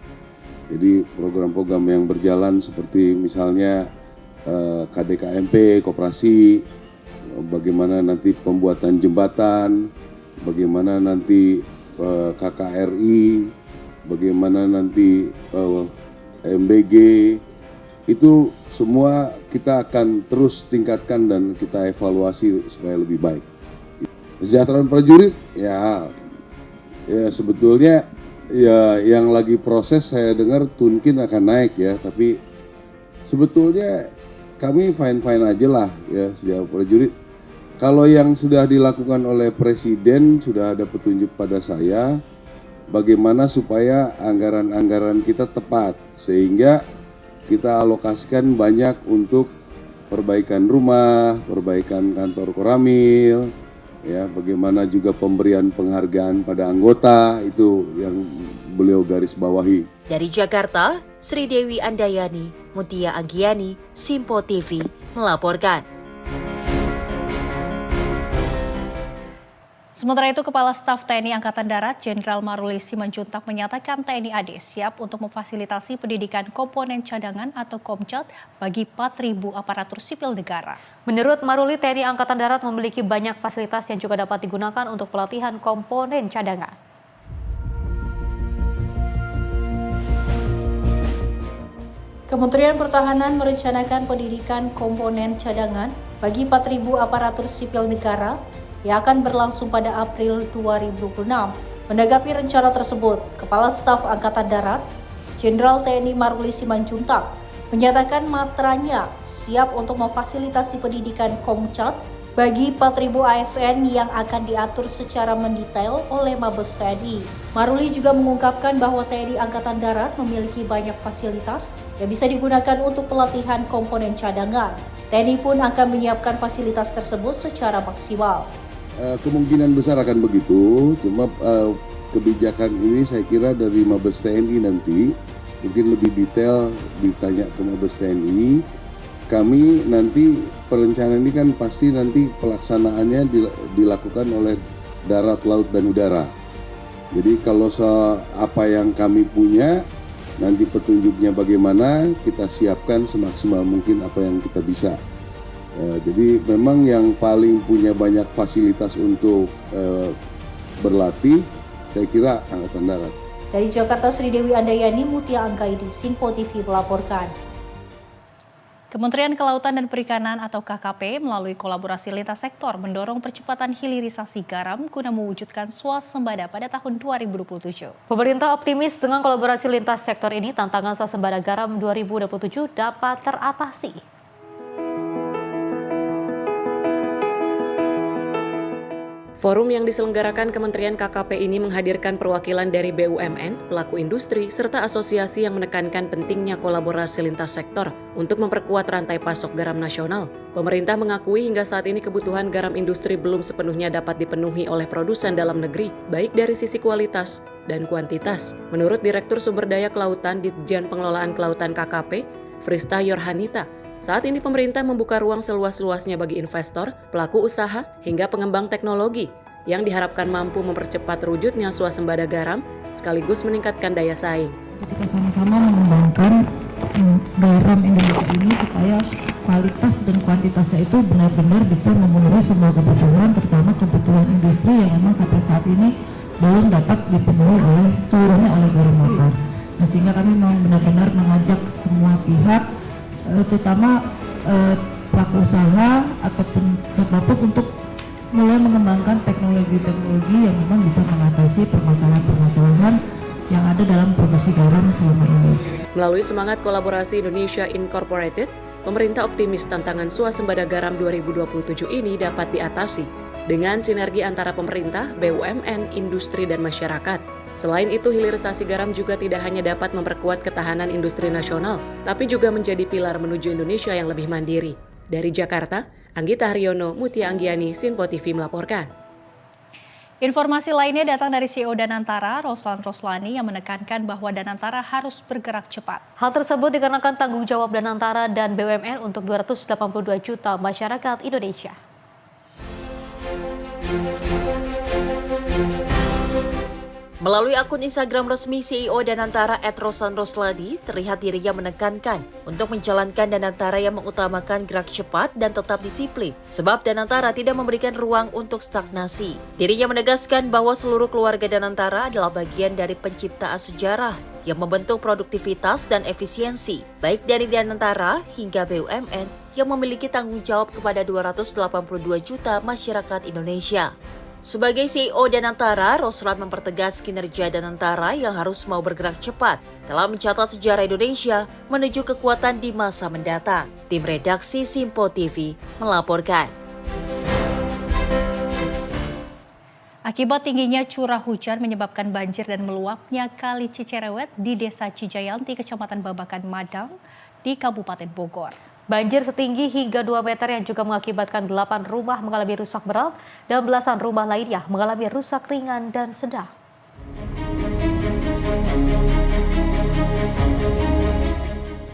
Jadi program-program yang berjalan seperti misalnya KDKMP, koperasi, bagaimana nanti pembuatan jembatan, bagaimana nanti KKRI, bagaimana nanti MBG, itu semua kita akan terus tingkatkan dan kita evaluasi supaya lebih baik. Kesejahteraan prajurit, ya sebetulnya ya yang lagi proses saya dengar mungkin akan naik ya, tapi sebetulnya kami fine-fine aja lah ya sejak prajurit. Kalau yang sudah dilakukan oleh Presiden, sudah ada petunjuk pada saya bagaimana supaya anggaran-anggaran kita tepat sehingga kita alokasikan banyak untuk perbaikan rumah, perbaikan kantor Koramil, ya bagaimana juga pemberian penghargaan pada anggota, itu yang beliau garis bawahi. Dari Jakarta, Sri Dewi Andayani, Mutia Anggiani, Simpo TV melaporkan. Sementara itu, Kepala Staf TNI Angkatan Darat Jenderal Maruli Simanjuntak menyatakan TNI AD siap untuk memfasilitasi pendidikan komponen cadangan atau Komcat bagi 4.000 aparatur sipil negara. Menurut Maruli, TNI Angkatan Darat memiliki banyak fasilitas yang juga dapat digunakan untuk pelatihan komponen cadangan. Kementerian Pertahanan merencanakan pendidikan komponen cadangan bagi 4.000 aparatur sipil negara yang akan berlangsung pada April 2026. Menanggapi rencana tersebut, Kepala Staf Angkatan Darat, Jenderal TNI Maruli Simanjuntak, menyatakan matranya siap untuk memfasilitasi pendidikan Komcat bagi 4.000 ASN yang akan diatur secara mendetail oleh Mabes TNI. Maruli juga mengungkapkan bahwa TNI Angkatan Darat memiliki banyak fasilitas yang bisa digunakan untuk pelatihan komponen cadangan. TNI pun akan menyiapkan fasilitas tersebut secara maksimal. Kemungkinan besar akan begitu, cuma kebijakan ini saya kira dari Mabes TNI nanti, mungkin lebih detail ditanya ke Mabes TNI. Kami nanti perencanaan ini kan pasti nanti pelaksanaannya dilakukan oleh darat, laut, dan udara. Jadi kalau apa yang kami punya, nanti petunjuknya bagaimana, kita siapkan semaksimal mungkin apa yang kita bisa. Jadi memang yang paling punya banyak fasilitas untuk berlatih, saya kira Angkatan Darat. Dari Jakarta, Sri Dewi Andayani, Mutia Anggaidi, Simpo TV melaporkan. Kementerian Kelautan dan Perikanan atau KKP melalui kolaborasi lintas sektor mendorong percepatan hilirisasi garam guna mewujudkan swasembada pada tahun 2027. Pemerintah optimis dengan kolaborasi lintas sektor ini tantangan swasembada garam 2027 dapat teratasi. Forum yang diselenggarakan Kementerian KKP ini menghadirkan perwakilan dari BUMN, pelaku industri, serta asosiasi yang menekankan pentingnya kolaborasi lintas sektor untuk memperkuat rantai pasok garam nasional. Pemerintah mengakui hingga saat ini kebutuhan garam industri belum sepenuhnya dapat dipenuhi oleh produsen dalam negeri, baik dari sisi kualitas dan kuantitas. Menurut Direktur Sumber Daya Kelautan Ditjen Pengelolaan Kelautan KKP, Frista Yorhanita, saat ini pemerintah membuka ruang seluas-luasnya bagi investor, pelaku usaha, hingga pengembang teknologi yang diharapkan mampu mempercepat terwujudnya swasembada garam sekaligus meningkatkan daya saing. Kita sama-sama mengembangkan garam Indonesia ini supaya kualitas dan kuantitasnya itu benar-benar bisa memenuhi semua kebutuhan, terutama kebutuhan industri yang memang sampai saat ini belum dapat dipenuhi seluruhnya oleh garam lokal. Nah, sehingga kami mau benar-benar mengajak semua pihak, terutama pelaku usaha ataupun siapapun untuk mulai mengembangkan teknologi-teknologi yang memang bisa mengatasi permasalahan-permasalahan yang ada dalam produksi garam selama ini. Melalui semangat kolaborasi Indonesia Incorporated, pemerintah optimis tantangan swasembada garam 2027 ini dapat diatasi dengan sinergi antara pemerintah, BUMN, industri, dan masyarakat. Selain itu, hilirisasi garam juga tidak hanya dapat memperkuat ketahanan industri nasional, tapi juga menjadi pilar menuju Indonesia yang lebih mandiri. Dari Jakarta, Anggita Haryono, Mutia Anggiani, Simpo TV melaporkan. Informasi lainnya datang dari CEO Danantara, Roslan Roslani, yang menekankan bahwa Danantara harus bergerak cepat. Hal tersebut dikarenakan tanggung jawab Danantara dan BUMN untuk 282 juta masyarakat Indonesia. Melalui akun Instagram resmi CEO Danantara @Roslan Roslani, terlihat dirinya menekankan untuk menjalankan Danantara yang mengutamakan gerak cepat dan tetap disiplin, sebab Danantara tidak memberikan ruang untuk stagnasi. Dirinya menegaskan bahwa seluruh keluarga Danantara adalah bagian dari penciptaan sejarah yang membentuk produktivitas dan efisiensi, baik dari Danantara hingga BUMN yang memiliki tanggung jawab kepada 282 juta masyarakat Indonesia. Sebagai CEO Danantara, Roslan mempertegas kinerja Danantara yang harus mau bergerak cepat dalam mencatat sejarah Indonesia menuju kekuatan di masa mendatang. Tim redaksi Simpo TV melaporkan. Akibat tingginya curah hujan menyebabkan banjir dan meluapnya Kali Cicerewet di Desa Cijayanti, Kecamatan Babakan Madang di Kabupaten Bogor. Banjir setinggi hingga 2 meter yang juga mengakibatkan 8 rumah mengalami rusak berat dan belasan rumah lainnya mengalami rusak ringan dan sedang.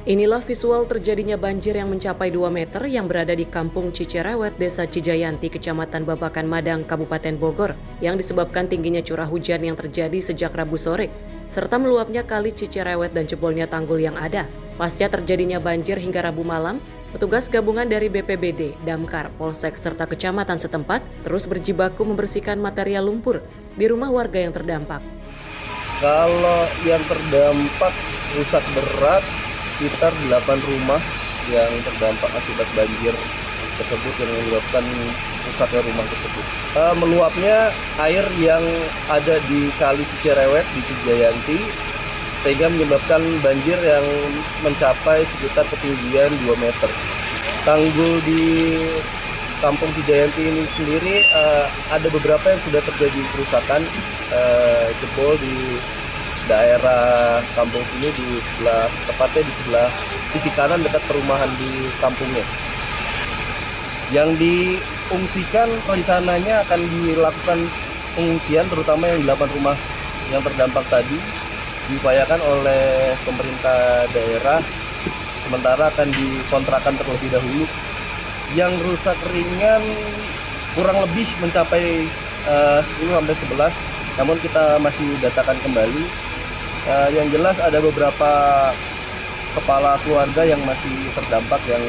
Inilah visual terjadinya banjir yang mencapai 2 meter yang berada di Kampung Cicerewet, Desa Cijayanti, Kecamatan Babakan Madang, Kabupaten Bogor, yang disebabkan tingginya curah hujan yang terjadi sejak Rabu sore, serta meluapnya Kali Cicerewet dan jebolnya tanggul yang ada. Pasca terjadinya banjir hingga Rabu malam, petugas gabungan dari BPBD, Damkar, Polsek, serta kecamatan setempat terus berjibaku membersihkan material lumpur di rumah warga yang terdampak. Kalau yang terdampak rusak berat, sekitar 8 rumah yang terdampak akibat banjir tersebut yang menyebabkan rusaknya rumah tersebut. Meluapnya air yang ada di Kali Cicerewet di Cijayanti sehingga menyebabkan banjir yang mencapai sekitar ketinggian 2 meter. Tanggul di Kampung Cijayanti ini sendiri ada beberapa yang sudah terjadi kerusakan, jebol di daerah kampung sini di sebelah, tepatnya di sebelah sisi kanan dekat perumahan di kampungnya. Yang diungsikan rencananya akan dilakukan pengungsian terutama yang 8 rumah yang terdampak tadi diupayakan oleh pemerintah daerah, sementara akan dikontrakan terlebih dahulu. Yang rusak ringan kurang lebih mencapai 10-11, namun kita masih datakan kembali. Yang jelas ada beberapa kepala keluarga yang masih terdampak yang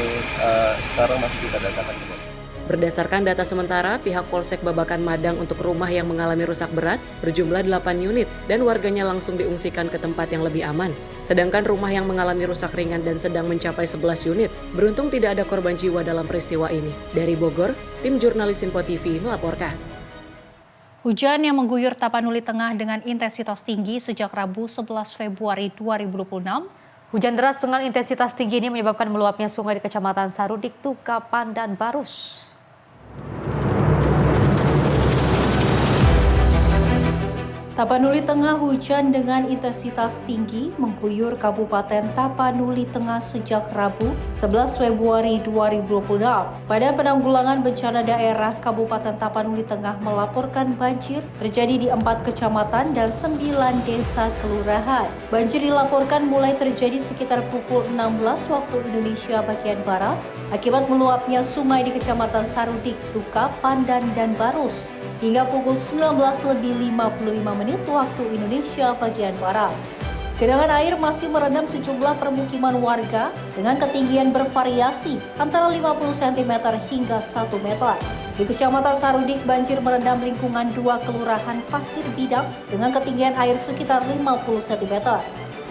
sekarang masih kita datakan kembali. Berdasarkan data sementara, pihak Polsek Babakan Madang untuk rumah yang mengalami rusak berat berjumlah 8 unit dan warganya langsung diungsikan ke tempat yang lebih aman. Sedangkan rumah yang mengalami rusak ringan dan sedang mencapai 11 unit. Beruntung tidak ada korban jiwa dalam peristiwa ini. Dari Bogor, tim jurnalis Simpo TV melaporkan. Hujan yang mengguyur Tapanuli Tengah dengan intensitas tinggi sejak Rabu 11 Februari 2026. Hujan deras dengan intensitas tinggi ini menyebabkan meluapnya sungai di Kecamatan Sarudik, Tuka, Pandan, Barus. Tapanuli Tengah hujan dengan intensitas tinggi mengguyur Kabupaten Tapanuli Tengah sejak Rabu 11 Februari 2026. Badan Penanggulangan Bencana Daerah Kabupaten Tapanuli Tengah melaporkan banjir terjadi di 4 kecamatan dan 9 desa kelurahan. Banjir dilaporkan mulai terjadi sekitar pukul 16 waktu Indonesia bagian Barat akibat meluapnya sungai di Kecamatan Sarudik, Tuka, Pandan, dan Barus hingga pukul 19:55 waktu Indonesia bagian Barat. Genangan air masih merendam sejumlah permukiman warga dengan ketinggian bervariasi antara 50 cm hingga 1 meter. Di Kecamatan Sarudik, banjir merendam lingkungan 2 kelurahan Pasir Bidang dengan ketinggian air sekitar 50 cm.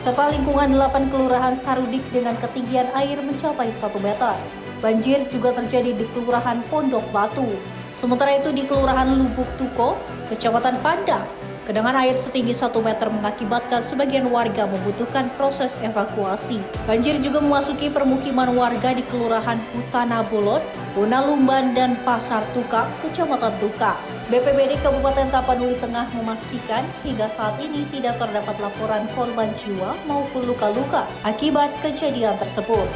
Serta lingkungan 8 kelurahan Sarudik dengan ketinggian air mencapai 1 meter. Banjir juga terjadi di Kelurahan Pondok Batu. Sementara itu di Kelurahan Lubuk Tuko, Kecamatan Pandang, genangan air setinggi 1 meter mengakibatkan sebagian warga membutuhkan proses evakuasi. Banjir juga memasuki permukiman warga di Kelurahan Utana Bolon, Unalumban, dan Pasar Tuka, Kecamatan Tuka. BPBD Kabupaten Tapanuli Tengah memastikan hingga saat ini tidak terdapat laporan korban jiwa maupun luka-luka akibat kejadian tersebut.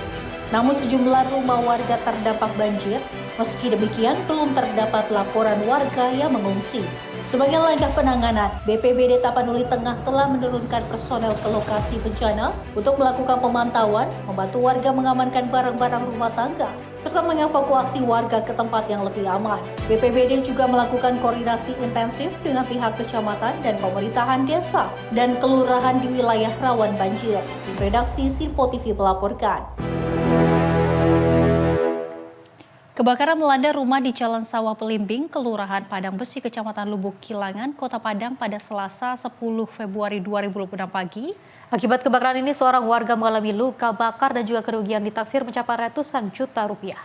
Namun sejumlah rumah warga terdampak banjir. Meski demikian, belum terdapat laporan warga yang mengungsi. Sebagai langkah penanganan, BPBD Tapanuli Tengah telah menurunkan personel ke lokasi bencana untuk melakukan pemantauan, membantu warga mengamankan barang-barang rumah tangga, serta mengevakuasi warga ke tempat yang lebih aman. BPBD juga melakukan koordinasi intensif dengan pihak kecamatan dan pemerintahan desa dan kelurahan di wilayah rawan banjir. Tim redaksi Sinpo TV melaporkan. Kebakaran melanda rumah di Jalan Sawah Belimbing, Kelurahan Padang Besi, Kecamatan Lubuk Kilangan, Kota Padang pada Selasa 10 Februari 2026 pagi. Akibat kebakaran ini, seorang warga mengalami luka bakar dan juga kerugian ditaksir mencapai ratusan juta rupiah.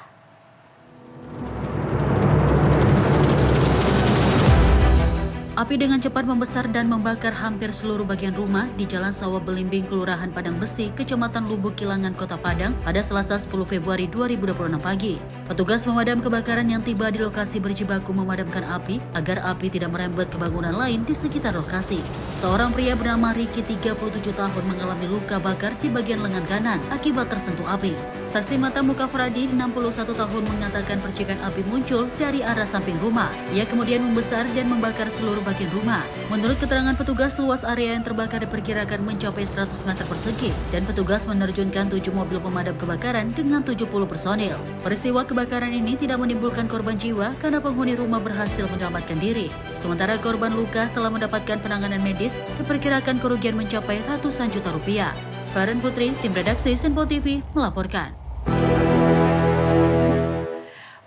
Api dengan cepat membesar dan membakar hampir seluruh bagian rumah di Jalan Sawah Belimbing, Kelurahan Padang Besi, Kecamatan Lubuk Kilangan, Kota Padang pada Selasa 10 Februari 2026 pagi. Petugas pemadam kebakaran yang tiba di lokasi berjibaku memadamkan api agar api tidak merembet ke bangunan lain di sekitar lokasi. Seorang pria bernama Riki, 37 tahun, mengalami luka bakar di bagian lengan kanan akibat tersentuh api. Saksi mata Muka Fradi, 61 tahun, mengatakan percikan api muncul dari arah samping rumah. Ia kemudian membesar dan membakar seluruh bagian rumah. Menurut keterangan petugas, luas area yang terbakar diperkirakan mencapai 100 meter persegi dan petugas menerjunkan 7 mobil pemadam kebakaran dengan 70 personil. Peristiwa kebakaran ini tidak menimbulkan korban jiwa karena penghuni rumah berhasil menyelamatkan diri. Sementara korban luka telah mendapatkan penanganan medis, diperkirakan kerugian mencapai ratusan juta rupiah. Faren Putri, tim redaksi Sinpo TV melaporkan.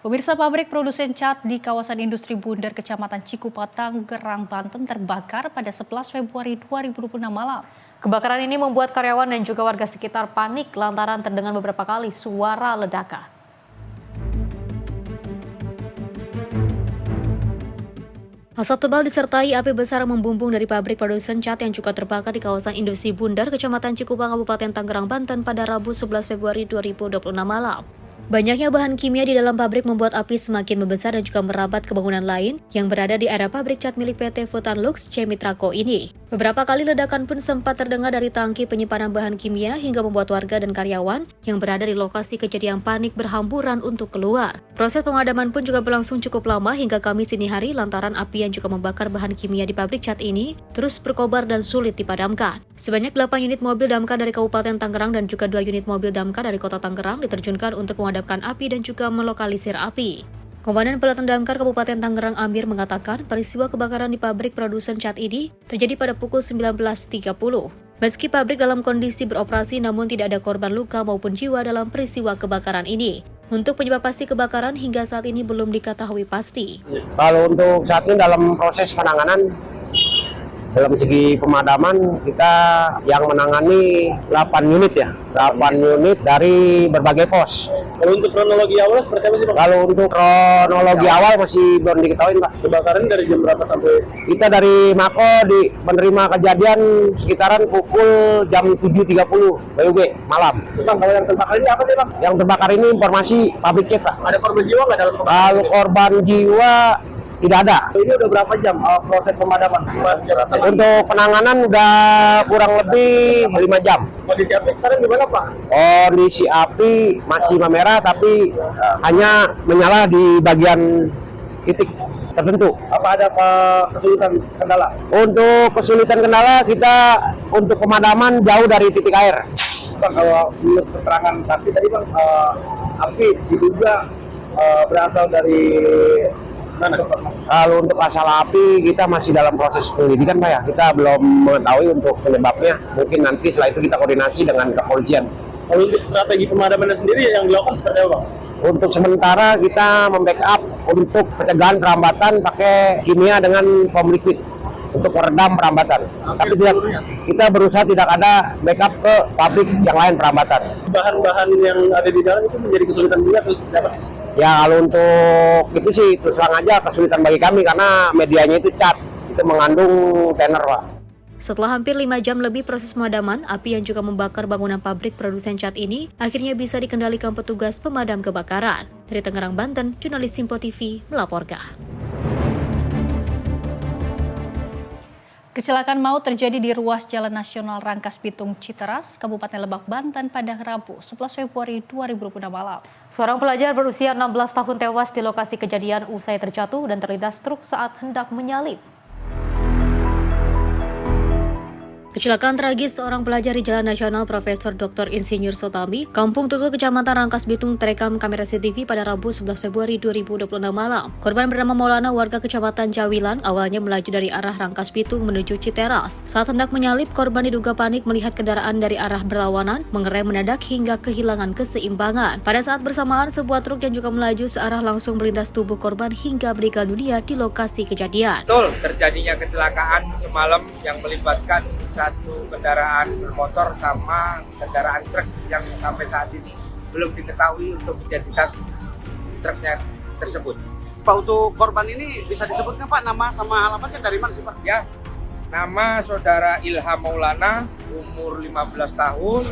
Pemirsa, pabrik produsen cat di kawasan industri Bundar, Kecamatan Cikupa, Tangerang, Banten terbakar pada 11 Februari 2026 malam. Kebakaran ini membuat karyawan dan juga warga sekitar panik lantaran terdengar beberapa kali suara ledakan. Asap tebal disertai api besar membumbung dari pabrik produsen cat yang juga terbakar di kawasan industri Bundar, Kecamatan Cikupa, Kabupaten Tangerang, Banten pada Rabu 11 Februari 2026 malam. Banyaknya bahan kimia di dalam pabrik membuat api semakin membesar dan juga merambat ke bangunan lain yang berada di area pabrik cat milik PT Futanlux Cemitraco ini. Beberapa kali ledakan pun sempat terdengar dari tangki penyimpanan bahan kimia hingga membuat warga dan karyawan yang berada di lokasi kejadian panik berhamburan untuk keluar. Proses pemadaman pun juga berlangsung cukup lama hingga Kamis dini hari lantaran api yang juga membakar bahan kimia di pabrik cat ini terus berkobar dan sulit dipadamkan. Sebanyak 8 unit mobil damkar dari Kabupaten Tangerang dan juga 2 unit mobil damkar dari Kota Tangerang diterjunkan untuk memadamkan api dan juga melokalisir api. Komandan Pelatun Damkar Kabupaten Tangerang Amir mengatakan peristiwa kebakaran di pabrik produsen cat ini terjadi pada pukul 19.30. Meski pabrik dalam kondisi beroperasi namun tidak ada korban luka maupun jiwa dalam peristiwa kebakaran ini. Untuk penyebab pasti kebakaran hingga saat ini belum diketahui pasti. Kalau untuk saat ini dalam proses penanganan, dalam segi pemadaman kita yang menangani 8 unit ya, 8 unit dari berbagai pos. Kalau untuk kronologi awal seperti apa sih Pak? Kalau untuk kronologi awal masih belum diketahui Pak. Kebakaran dari jam berapa sampai? Kita dari Mako menerima kejadian sekitaran pukul jam 7.30 WUB malam. Bang, kalau yang terbakar ini apa sih Bang? Yang terbakar ini informasi pabrik cat Pak. Ada korban jiwa nggak dalam kebakaran? Kalau korban jiwa tidak ada. Ini udah berapa jam proses pemadaman? Untuk penanganan udah kurang lebih 5 jam. Kondisi api sekarang gimana Pak? Kondisi api masih memerah tapi hanya menyala di bagian titik tertentu. Apa ada kesulitan kendala? Untuk kesulitan kendala kita untuk pemadaman jauh dari titik air. Bang, kalau menurut keterangan saksi tadi Bang, api diduga berasal dari mana? Kalau untuk asal api kita masih dalam proses penyelidikan Pak ya. Kita belum mengetahui untuk penyebabnya. Mungkin nanti setelah itu kita koordinasi dengan kepolisian. Kalau untuk strategi pemadamannya sendiri yang dilakukan seperti apa Bang? Untuk sementara kita membackup untuk pencegahan perambatan pakai kimia dengan foam liquid untuk meredam perambatan. Tapi kita berusaha tidak ada backup ke pabrik yang lain perambatan. Bahan-bahan yang ada di dalam itu menjadi kesulitan juga atau apa? Ya kalau untuk itu sih terus terang aja kesulitan bagi kami karena medianya itu cat, itu mengandung tenor Pak. Setelah hampir 5 jam lebih proses pemadaman, api yang juga membakar bangunan pabrik produsen cat ini akhirnya bisa dikendalikan petugas pemadam kebakaran. Dari Tangerang, Banten, jurnalis Sinpo TV melaporkan. Kecelakaan maut terjadi di ruas Jalan Nasional Rangkas Bitung Citeras, Kabupaten Lebak, Banten pada Rabu 11 Februari 2026 malam. Seorang pelajar berusia 16 tahun tewas di lokasi kejadian usai terjatuh dan terlindas truk saat hendak menyalip. Kecelakaan tragis seorang pelajar di Jalan Nasional Profesor Dr. Insinyur Sotami, Kampung Tutul, Kecamatan Rangkas Bitung terekam kamera CCTV pada Rabu 11 Februari 2026 malam. Korban bernama Maulana, warga Kecamatan Jawilan, awalnya melaju dari arah Rangkas Bitung menuju Citeras. Saat hendak menyalip, korban diduga panik melihat kendaraan dari arah berlawanan, mengerem mendadak hingga kehilangan keseimbangan. Pada saat bersamaan, sebuah truk yang juga melaju searah langsung melindas tubuh korban hingga meninggal dunia di lokasi kejadian. Betul, terjadinya kecelakaan semalam yang melibatkan satu kendaraan bermotor sama kendaraan truk yang sampai saat ini belum diketahui untuk identitas truknya tersebut. Pak, untuk korban ini bisa disebutkan Pak nama sama alamatnya dari mana sih Pak? Ya, nama saudara Ilham Maulana, umur 15 tahun,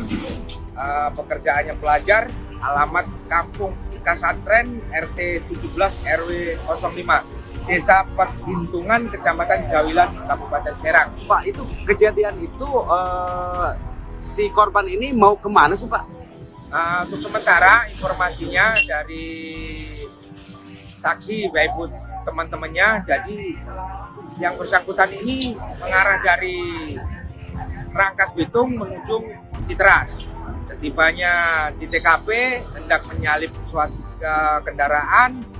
pekerjaannya pelajar, alamat Kampung Cikasantren, RT 17 RW 05. Desa Perhintungan, Kecamatan Jawilan, Kabupaten Serang. Pak, itu kejadian itu si korban ini mau kemana sih Pak? Untuk sementara informasinya dari saksi maupun teman-temannya, jadi yang bersangkutan ini mengarah dari Rangkas Bitung menuju Citeras. Setibanya di TKP hendak menyalip suatu kendaraan.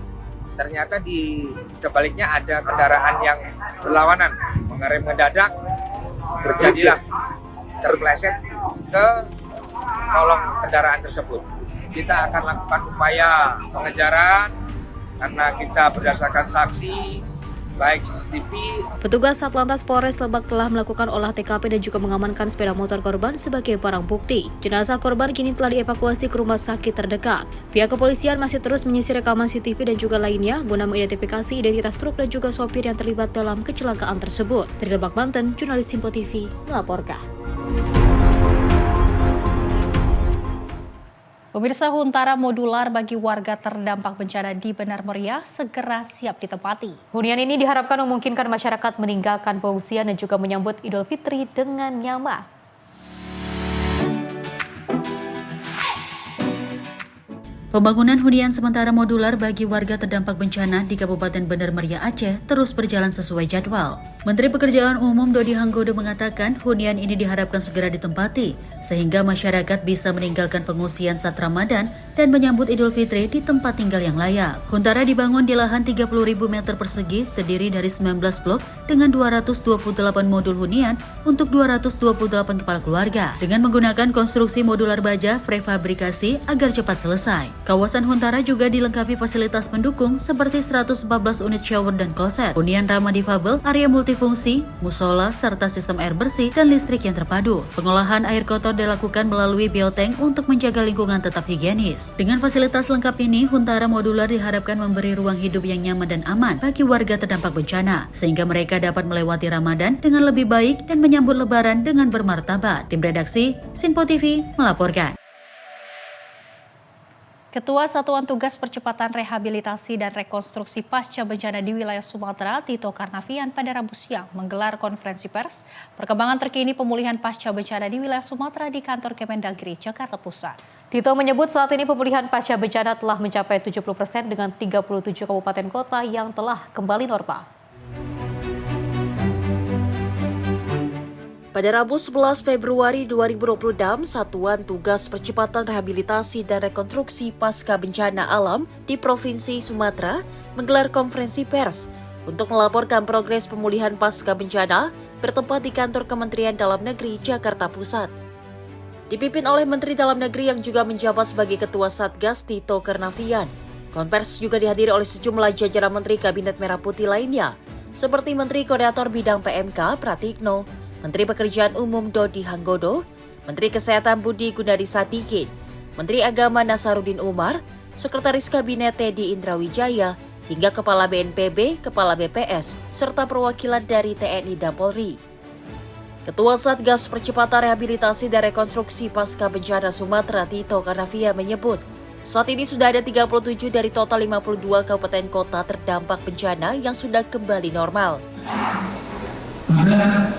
Ternyata di sebaliknya ada kendaraan yang berlawanan, mengerem mendadak, terjadilah terpleset ke kolong kendaraan tersebut. Kita akan lakukan upaya pengejaran karena kita berdasarkan saksi, baik CCTV. Petugas Satlantas Polres Lebak telah melakukan olah TKP dan juga mengamankan sepeda motor korban sebagai barang bukti. Jenazah korban kini telah dievakuasi ke rumah sakit terdekat. Pihak kepolisian masih terus menyisir rekaman CCTV dan juga lainnya guna mengidentifikasi identitas truk dan juga sopir yang terlibat dalam kecelakaan tersebut. Dari Lebak, Banten, jurnalis Simpo TV melaporkan. Pemirsa, huntara modular bagi warga terdampak bencana di Benar Meriah segera siap ditempati. Hunian ini diharapkan memungkinkan masyarakat meninggalkan pengungsian dan juga menyambut Idul Fitri dengan nyaman. Pembangunan hunian sementara modular bagi warga terdampak bencana di Kabupaten Benar Meriah, Aceh terus berjalan sesuai jadwal. Menteri Pekerjaan Umum Dodi Hanggodo mengatakan hunian ini diharapkan segera ditempati sehingga masyarakat bisa meninggalkan pengungsian saat Ramadan dan menyambut Idul Fitri di tempat tinggal yang layak. Huntara dibangun di lahan 30.000 meter persegi terdiri dari 19 blok dengan 228 modul hunian untuk 228 kepala keluarga dengan menggunakan konstruksi modular baja prefabrikasi agar cepat selesai. Kawasan Huntara juga dilengkapi fasilitas pendukung seperti 114 unit shower dan kloset, hunian ramah difabel, area multifungsi, musola, serta sistem air bersih dan listrik yang terpadu. Pengolahan air kotor dilakukan melalui biotank untuk menjaga lingkungan tetap higienis. Dengan fasilitas lengkap ini, Huntara modular diharapkan memberi ruang hidup yang nyaman dan aman bagi warga terdampak bencana, sehingga mereka dapat melewati Ramadan dengan lebih baik dan menyambut Lebaran dengan bermartabat. Tim redaksi Simpo TV melaporkan. Ketua Satuan Tugas Percepatan Rehabilitasi dan Rekonstruksi Pasca Bencana di wilayah Sumatera, Tito Karnavian, pada Rabu siang menggelar konferensi pers perkembangan terkini pemulihan pasca bencana di wilayah Sumatera di kantor Kemendagri, Jakarta Pusat. Tito menyebut saat ini pemulihan pasca bencana telah mencapai 70% dengan 37 kabupaten kota yang telah kembali normal. Pada Rabu 11 Februari 2026, Satuan Tugas Percepatan Rehabilitasi dan Rekonstruksi Pasca Bencana Alam di Provinsi Sumatera menggelar konferensi pers untuk melaporkan progres pemulihan pasca bencana bertempat di kantor Kementerian Dalam Negeri, Jakarta Pusat. Dipimpin oleh Menteri Dalam Negeri yang juga menjabat sebagai Ketua Satgas, Tito Karnavian. Konferensi juga dihadiri oleh sejumlah jajaran Menteri Kabinet Merah Putih lainnya, seperti Menteri Koordinator Bidang PMK, Pratikno, Menteri Pekerjaan Umum Dodi Hanggodo, Menteri Kesehatan Budi Gunadi Sadikin, Menteri Agama Nasaruddin Umar, Sekretaris Kabinet Teddy Indrawijaya, hingga Kepala BNPB, Kepala BPS, serta perwakilan dari TNI dan Polri. Ketua Satgas Percepatan Rehabilitasi dan Rekonstruksi Pasca Bencana Sumatera, Tito Karnavian menyebut, saat ini sudah ada 37 dari total 52 kabupaten kota terdampak bencana yang sudah kembali normal. Ada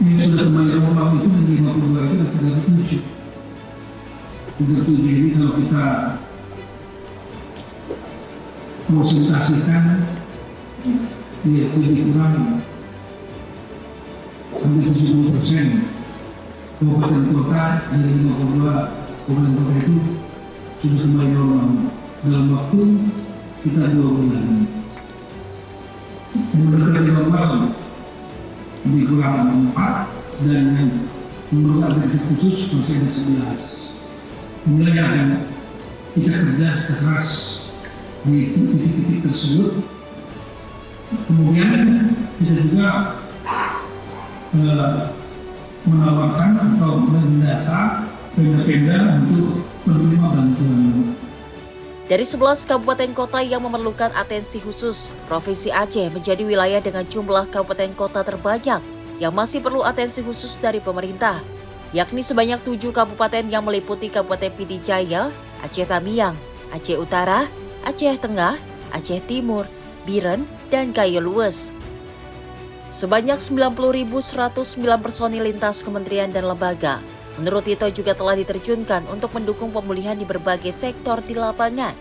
yang sudah kembali normal itu dari 52 itu ada 37. 37 ini kalau kita presentasikan ya lebih kurang hampir 70% kabupaten kota dari 52 kabupaten kota itu sudah kembali normal dalam waktu sekitar 2 bulan. Yang berkali normal lebih kurang 4 dan yang menurut update khusus masih ada 11. Kemudian akan kita kerja keras di titik-titik tersebut. Kemudian kita juga menawarkan atau mendata penda-penda untuk menerima bantuan. Dari 11 kabupaten kota yang memerlukan atensi khusus, Provinsi Aceh menjadi wilayah dengan jumlah kabupaten kota terbanyak yang masih perlu atensi khusus dari pemerintah, yakni sebanyak 7 kabupaten yang meliputi Kabupaten Pidi Jaya, Aceh Tamiang, Aceh Utara, Aceh Tengah, Aceh Timur, Biren, dan Kayu Lues. Sebanyak 90.109 personil lintas kementerian dan lembaga menurut Tito juga telah diterjunkan untuk mendukung pemulihan di berbagai sektor di lapangan.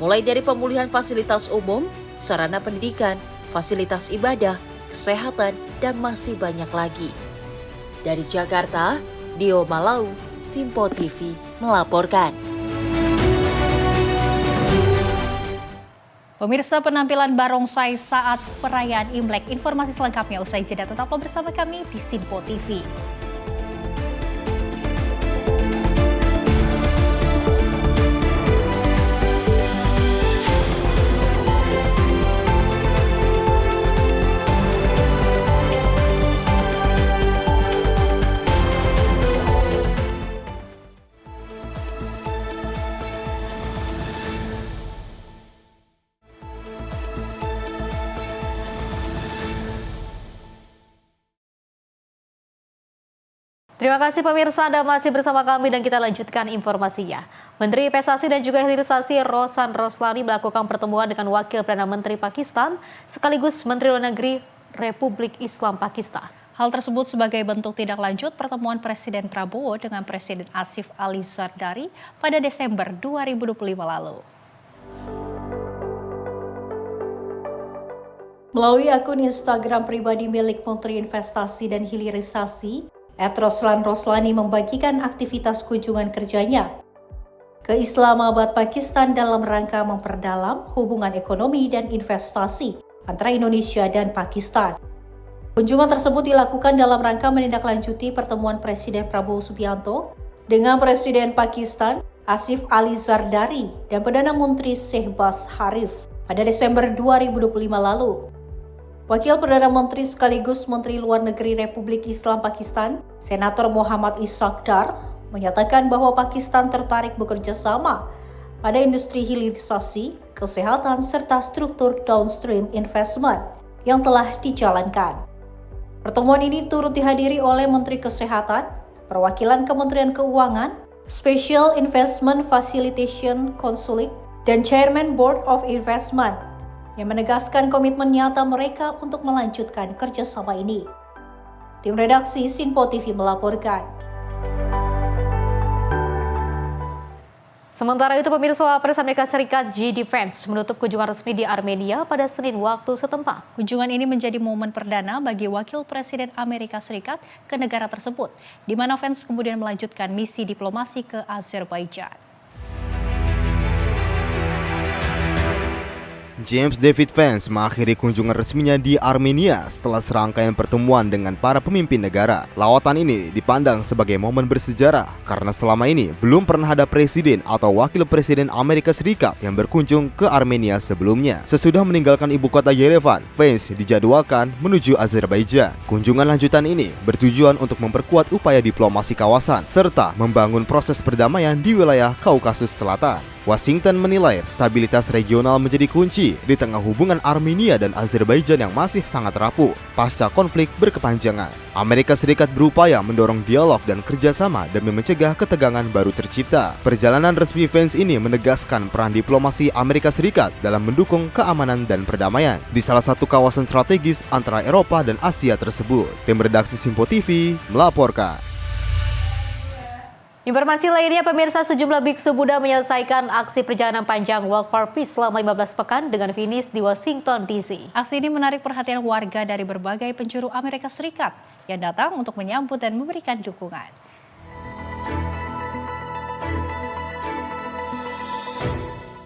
Mulai dari pemulihan fasilitas umum, sarana pendidikan, fasilitas ibadah, kesehatan, dan masih banyak lagi. Dari Jakarta, Dio Malau, Simpo TV melaporkan. Pemirsa, penampilan barongsai saat perayaan Imlek. Informasi selengkapnya usai jeda, tetaplah bersama kami di Simpo TV. Terima kasih pemirsa, Anda masih bersama kami dan kita lanjutkan informasinya. Menteri Investasi dan juga Hilirisasi Rosan Roslani melakukan pertemuan dengan Wakil Perdana Menteri Pakistan sekaligus Menteri Luar Negeri Republik Islam Pakistan. Hal tersebut sebagai bentuk tindak lanjut pertemuan Presiden Prabowo dengan Presiden Asif Ali Zardari pada Desember 2025 lalu. Melalui akun Instagram pribadi milik Menteri Investasi dan Hilirisasi, @Roslan Roslani membagikan aktivitas kunjungan kerjanya ke Islamabad, Pakistan dalam rangka memperdalam hubungan ekonomi dan investasi antara Indonesia dan Pakistan. Kunjungan tersebut dilakukan dalam rangka menindaklanjuti pertemuan Presiden Prabowo Subianto dengan Presiden Pakistan Asif Ali Zardari dan Perdana Menteri Shehbaz Sharif pada Desember 2025 lalu. Wakil Perdana Menteri sekaligus Menteri Luar Negeri Republik Islam Pakistan, Senator Muhammad Ishaq Dar, menyatakan bahwa Pakistan tertarik bekerja sama pada industri hilirisasi, kesehatan, serta struktur downstream investment yang telah dijalankan. Pertemuan ini turut dihadiri oleh Menteri Kesehatan, perwakilan Kementerian Keuangan, Special Investment Facilitation Council, dan Chairman Board of Investment, yang menegaskan komitmen nyata mereka untuk melanjutkan kerjasama ini. Tim redaksi Simpo TV melaporkan. Sementara itu, pemirsa, Wapres Amerika Serikat JD Vance menutup kunjungan resmi di Armenia pada Senin waktu setempat. Kunjungan ini menjadi momen perdana bagi Wakil Presiden Amerika Serikat ke negara tersebut, di mana Vance kemudian melanjutkan misi diplomasi ke Azerbaijan. James David Vance mengakhiri kunjungan resminya di Armenia setelah serangkaian pertemuan dengan para pemimpin negara. Lawatan ini dipandang sebagai momen bersejarah karena selama ini belum pernah ada presiden atau wakil presiden Amerika Serikat yang berkunjung ke Armenia sebelumnya. Sesudah meninggalkan ibu kota Yerevan, Vance dijadwalkan menuju Azerbaijan. Kunjungan lanjutan ini bertujuan untuk memperkuat upaya diplomasi kawasan serta membangun proses perdamaian di wilayah Kaukasus Selatan. Washington menilai stabilitas regional menjadi kunci di tengah hubungan Armenia dan Azerbaijan yang masih sangat rapuh pasca konflik berkepanjangan. Amerika Serikat berupaya mendorong dialog dan kerjasama demi mencegah ketegangan baru tercipta. Perjalanan resmi Vance ini menegaskan peran diplomasi Amerika Serikat dalam mendukung keamanan dan perdamaian di salah satu kawasan strategis antara Eropa dan Asia tersebut. Tim redaksi Simpo TV melaporkan. Informasi lainnya, pemirsa, sejumlah biksu Buddha menyelesaikan aksi perjalanan panjang Walk for Peace selama 15 pekan dengan finish di Washington, D.C. Aksi ini menarik perhatian warga dari berbagai penjuru Amerika Serikat yang datang untuk menyambut dan memberikan dukungan.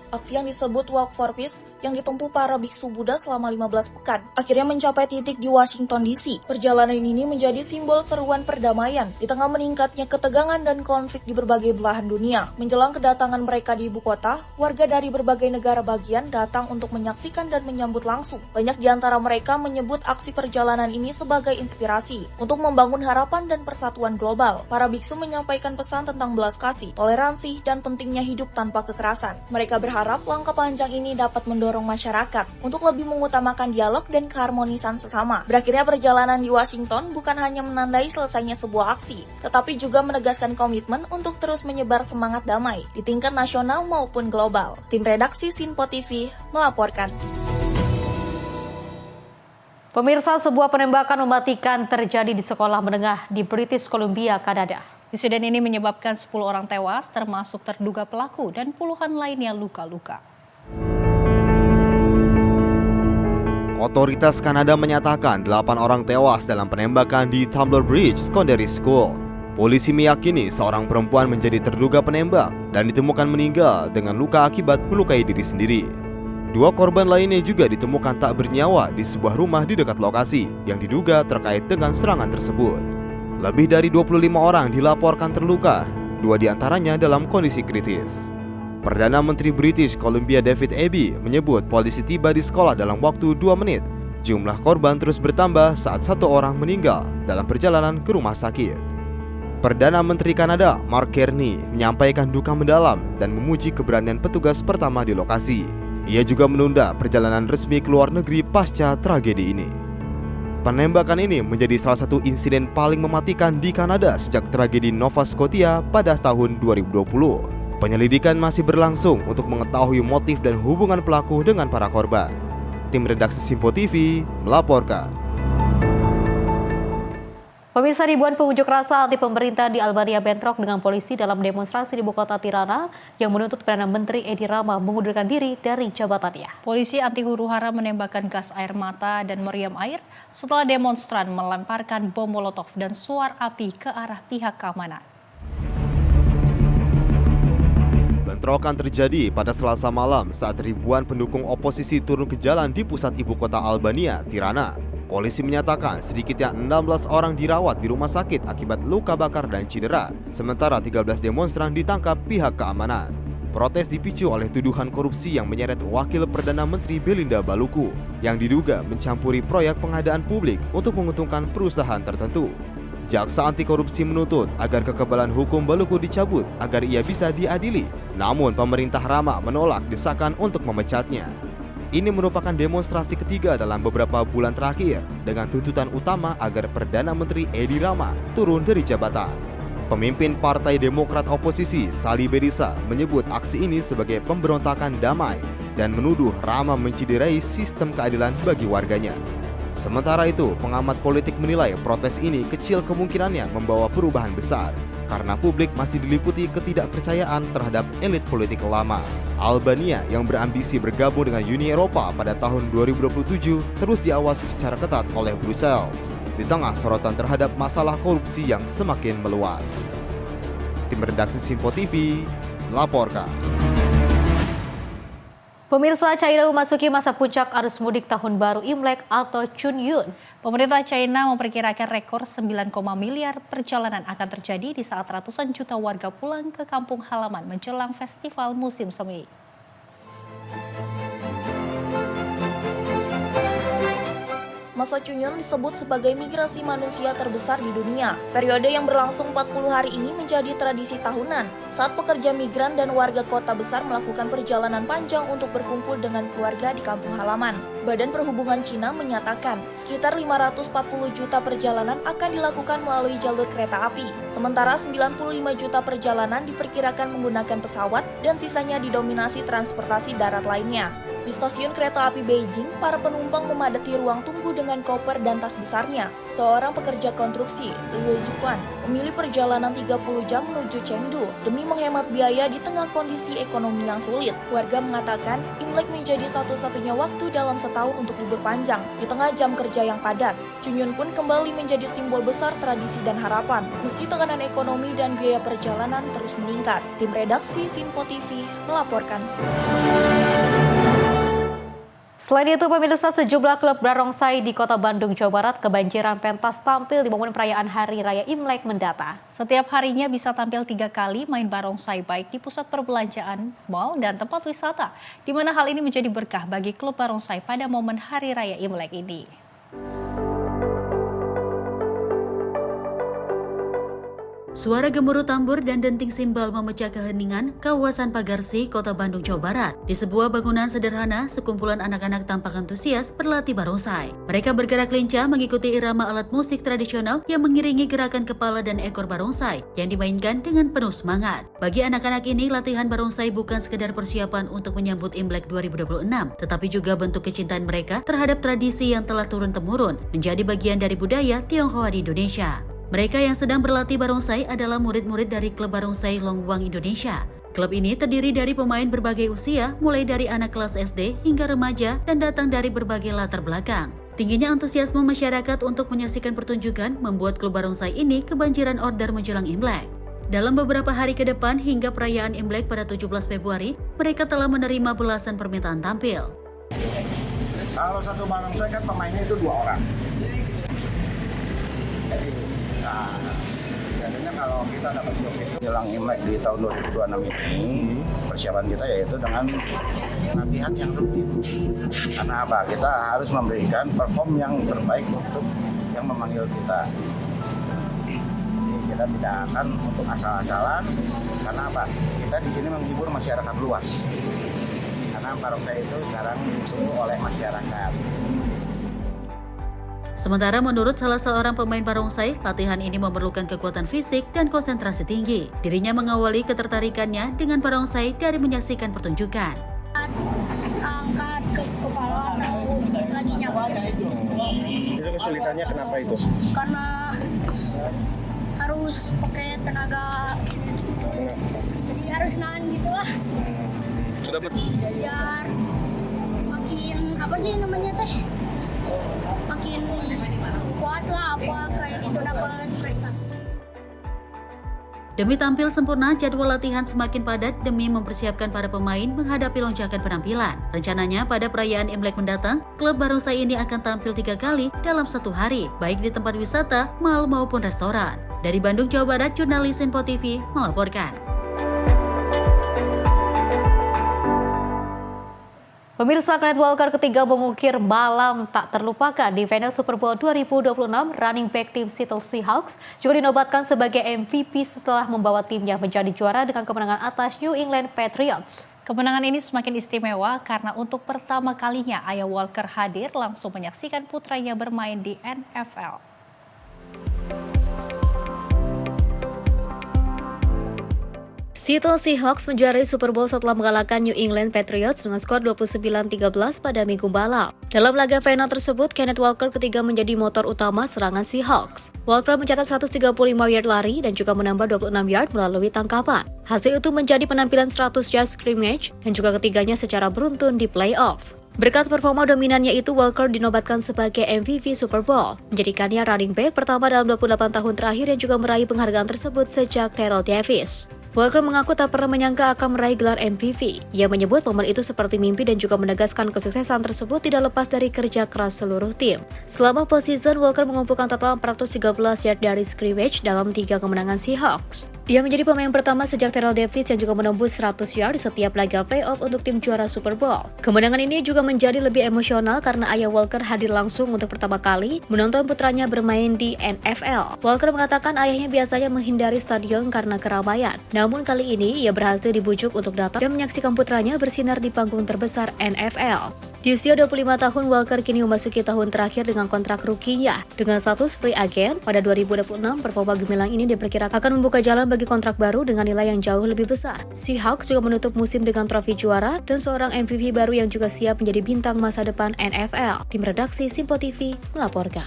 Aksi yang disebut Walk for Peace yang ditempuh para biksu Buddha selama 15 pekan akhirnya mencapai titik di Washington DC. Perjalanan ini menjadi simbol seruan perdamaian di tengah meningkatnya ketegangan dan konflik di berbagai belahan dunia. Menjelang kedatangan mereka di ibu kota, warga dari berbagai negara bagian datang untuk menyaksikan dan menyambut langsung. Banyak di antara mereka menyebut aksi perjalanan ini sebagai inspirasi untuk membangun harapan dan persatuan global. Para biksu menyampaikan pesan tentang belas kasih, toleransi, dan pentingnya hidup tanpa kekerasan. Mereka berharap langkah panjang ini dapat mendorong masyarakat untuk lebih mengutamakan dialog dan keharmonisan sesama. Berakhirnya perjalanan di Washington bukan hanya menandai selesainya sebuah aksi, tetapi juga menegaskan komitmen untuk terus menyebar semangat damai di tingkat nasional maupun global. Tim redaksi Simpo TV melaporkan. Pemirsa, sebuah penembakan mematikan terjadi di sekolah menengah di British Columbia, Kanada. Insiden ini menyebabkan 10 orang tewas, termasuk terduga pelaku dan puluhan lainnya luka-luka. Otoritas Kanada menyatakan 8 orang tewas dalam penembakan di Tumbler Bridge Secondary School. Polisi meyakini seorang perempuan menjadi terduga penembak dan ditemukan meninggal dengan luka akibat melukai diri sendiri. 2 korban lainnya juga ditemukan tak bernyawa di sebuah rumah di dekat lokasi yang diduga terkait dengan serangan tersebut. Lebih dari 25 orang dilaporkan terluka, 2 diantaranya dalam kondisi kritis. Perdana Menteri British Columbia David Eby menyebut polisi tiba di sekolah dalam waktu 2 menit. Jumlah korban terus bertambah saat 1 orang meninggal dalam perjalanan ke rumah sakit. Perdana Menteri Kanada Mark Carney menyampaikan duka mendalam dan memuji keberanian petugas pertama di lokasi. Ia juga menunda perjalanan resmi ke luar negeri pasca tragedi ini. Penembakan ini menjadi salah satu insiden paling mematikan di Kanada sejak tragedi Nova Scotia pada tahun 2020. Penyelidikan masih berlangsung untuk mengetahui motif dan hubungan pelaku dengan para korban. Tim redaksi Simpo TV melaporkan. Pemirsa, ribuan pengunjuk rasa anti pemerintah di Albania bentrok dengan polisi dalam demonstrasi di ibu kota Tirana yang menuntut Perdana Menteri Edi Rama mengundurkan diri dari jabatannya. Polisi anti huru-hara menembakkan gas air mata dan meriam air setelah demonstran melemparkan bom molotov dan suar api ke arah pihak keamanan. Bentrokan terjadi pada Selasa malam saat ribuan pendukung oposisi turun ke jalan di pusat ibu kota Albania, Tirana. Polisi menyatakan sedikitnya 16 orang dirawat di rumah sakit akibat luka bakar dan cedera, sementara 13 demonstran ditangkap pihak keamanan. Protes dipicu oleh tuduhan korupsi yang menyeret Wakil Perdana Menteri Belinda Baluku, yang diduga mencampuri proyek pengadaan publik untuk menguntungkan perusahaan tertentu. Jaksa anti korupsi menuntut agar kekebalan hukum Baluku dicabut agar ia bisa diadili, namun pemerintah Rama menolak desakan untuk memecatnya. Ini merupakan demonstrasi ketiga dalam beberapa bulan terakhir dengan tuntutan utama agar Perdana Menteri Edi Rama turun dari jabatan. Pemimpin Partai Demokrat Oposisi Sali Berisa menyebut aksi ini sebagai pemberontakan damai dan menuduh Rama mencederai sistem keadilan bagi warganya. Sementara itu, pengamat politik menilai protes ini kecil kemungkinannya membawa perubahan besar karena publik masih diliputi ketidakpercayaan terhadap elit politik lama. Albania yang berambisi bergabung dengan Uni Eropa pada tahun 2027 terus diawasi secara ketat oleh Brussels di tengah sorotan terhadap masalah korupsi yang semakin meluas. Tim redaksi Simpo TV melaporkan. Pemirsa, China memasuki masa puncak arus mudik tahun baru Imlek atau Chunyun. Pemerintah China memperkirakan rekor 9, miliar perjalanan akan terjadi di saat ratusan juta warga pulang ke kampung halaman menjelang festival musim semi. Masa Chunhyun disebut sebagai migrasi manusia terbesar di dunia. Periode yang berlangsung 40 hari ini menjadi tradisi tahunan saat pekerja migran dan warga kota besar melakukan perjalanan panjang untuk berkumpul dengan keluarga di kampung halaman. Badan Perhubungan Cina menyatakan sekitar 540 juta perjalanan akan dilakukan melalui jalur kereta api. Sementara 95 juta perjalanan diperkirakan menggunakan pesawat dan sisanya didominasi transportasi darat lainnya. Di stasiun kereta api Beijing, para penumpang memadati ruang tunggu dengan koper dan tas besarnya. Seorang pekerja konstruksi, Liu Ziquan, memilih perjalanan 30 jam menuju Chengdu demi menghemat biaya di tengah kondisi ekonomi yang sulit. Warga mengatakan Imlek menjadi satu-satunya waktu dalam setahun untuk libur panjang di tengah jam kerja yang padat. Chunhyun pun kembali menjadi simbol besar tradisi dan harapan, meski tekanan ekonomi dan biaya perjalanan terus meningkat. Tim redaksi Sinpo TV melaporkan. Selain itu, pemirsa, sejumlah klub barongsai di Kota Bandung, Jawa Barat kebanjiran pentas tampil di momen perayaan Hari Raya Imlek mendatang. Setiap harinya bisa tampil 3 kali main barongsai baik di pusat perbelanjaan, mal, dan tempat wisata, di mana hal ini menjadi berkah bagi klub barongsai pada momen Hari Raya Imlek ini. Suara gemuruh tambur dan denting simbal memecah keheningan kawasan Pagarsi, Kota Bandung, Jawa Barat. Di sebuah bangunan sederhana, sekumpulan anak-anak tampak antusias berlatih barongsai. Mereka bergerak lincah mengikuti irama alat musik tradisional yang mengiringi gerakan kepala dan ekor barongsai yang dimainkan dengan penuh semangat. Bagi anak-anak ini, latihan barongsai bukan sekedar persiapan untuk menyambut Imlek 2026, tetapi juga bentuk kecintaan mereka terhadap tradisi yang telah turun-temurun menjadi bagian dari budaya Tionghoa di Indonesia. Mereka yang sedang berlatih barongsai adalah murid-murid dari klub barongsai Longwang Indonesia. Klub ini terdiri dari pemain berbagai usia, mulai dari anak kelas SD hingga remaja dan datang dari berbagai latar belakang. Tingginya antusiasme masyarakat untuk menyaksikan pertunjukan membuat klub barongsai ini kebanjiran order menjelang Imlek. Dalam beberapa hari ke depan hingga perayaan Imlek pada 17 Februari, mereka telah menerima belasan permintaan tampil. Kalau satu barongsai kan pemainnya itu 2 orang. Biasanya kalau kita dapat job itu jelang Imlek di tahun 2026 ini, persiapan kita yaitu dengan latihan yang rutin. Karena apa? Kita harus memberikan perform yang terbaik untuk yang memanggil kita. Jadi kita tidak akan untuk asal-asalan. Karena apa? Kita di sini menghibur masyarakat luas. Karena barongsai itu sekarang ditunggu oleh masyarakat. Sementara menurut salah seorang pemain barongsai, latihan ini memerlukan kekuatan fisik dan konsentrasi tinggi. Dirinya mengawali ketertarikannya dengan barongsai dari menyaksikan pertunjukan. Angkat ke kepala atau lagi nyapir. Itu kesulitannya kenapa itu? Karena harus pakai tenaga. Jadi harus nahan gitulah. Sudah biar makin apa sih namanya teh? Makin kuat lah apa kayak gitu dapat prestasi. Demi tampil sempurna, jadwal latihan semakin padat demi mempersiapkan para pemain menghadapi lonjakan penampilan. Rencananya pada perayaan Imlek mendatang, klub barongsai ini akan tampil 3 kali dalam 1 hari, baik di tempat wisata, mal maupun restoran. Dari Bandung, Jawa Barat, jurnalis Sinpo TV melaporkan. Pemirsa, Kenneth Walker ketiga mengukir malam tak terlupakan di final Super Bowl 2026. Running back tim Seattle Seahawks juga dinobatkan sebagai MVP setelah membawa timnya menjadi juara dengan kemenangan atas New England Patriots. Kemenangan ini semakin istimewa karena untuk pertama kalinya ayah Walker hadir langsung menyaksikan putranya bermain di NFL. Seattle Seahawks menjuarai Super Bowl setelah mengalahkan New England Patriots dengan skor 29-13 pada Minggu malam. Dalam laga final tersebut, Kenneth Walker ketiga menjadi motor utama serangan Seahawks. Walker mencatat 135 yard lari dan juga menambah 26 yard melalui tangkapan. Hasil itu menjadi penampilan 100 yard scrimmage dan juga ketiganya secara beruntun di playoff. Berkat performa dominannya itu, Walker dinobatkan sebagai MVP Super Bowl, menjadikannya running back pertama dalam 28 tahun terakhir yang juga meraih penghargaan tersebut sejak Terrell Davis. Walker mengaku tak pernah menyangka akan meraih gelar MVP. Ia menyebut momen itu seperti mimpi dan juga menegaskan kesuksesan tersebut tidak lepas dari kerja keras seluruh tim. Selama postseason, Walker mengumpulkan total 413 yard dari scrimmage dalam 3 kemenangan Seahawks. Dia menjadi pemain pertama sejak Terrell Davis yang juga menembus 100 yard di setiap laga playoff untuk tim juara Super Bowl. Kemenangan ini juga menjadi lebih emosional karena ayah Walker hadir langsung untuk pertama kali menonton putranya bermain di NFL. Walker mengatakan ayahnya biasanya menghindari stadion karena keramaian. Namun kali ini ia berhasil dibujuk untuk datang dan menyaksikan putranya bersinar di panggung terbesar NFL. Di usia 25 tahun, Walker kini memasuki tahun terakhir dengan kontrak rookie-nya. Dengan status free agent, pada 2026, performa gemilang ini diperkirakan akan membuka jalan bagi kontrak baru dengan nilai yang jauh lebih besar. Seahawks juga menutup musim dengan trofi juara dan seorang MVP baru yang juga siap menjadi bintang masa depan NFL. Tim redaksi Simpo TV melaporkan.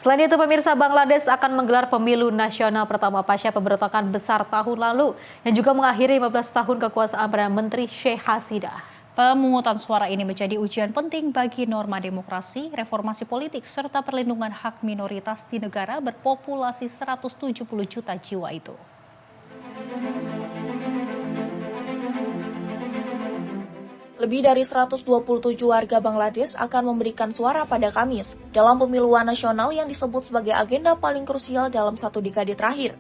Selain itu, pemirsa, Bangladesh akan menggelar pemilu nasional pertama pasca pemberontakan besar tahun lalu yang juga mengakhiri 15 tahun kekuasaan Perdana Menteri Sheikh Hasina. Pemungutan suara ini menjadi ujian penting bagi norma demokrasi, reformasi politik, serta perlindungan hak minoritas di negara berpopulasi 170 juta jiwa itu. Lebih dari 127 warga Bangladesh akan memberikan suara pada Kamis dalam pemiluan nasional yang disebut sebagai agenda paling krusial dalam 1 dekade terakhir.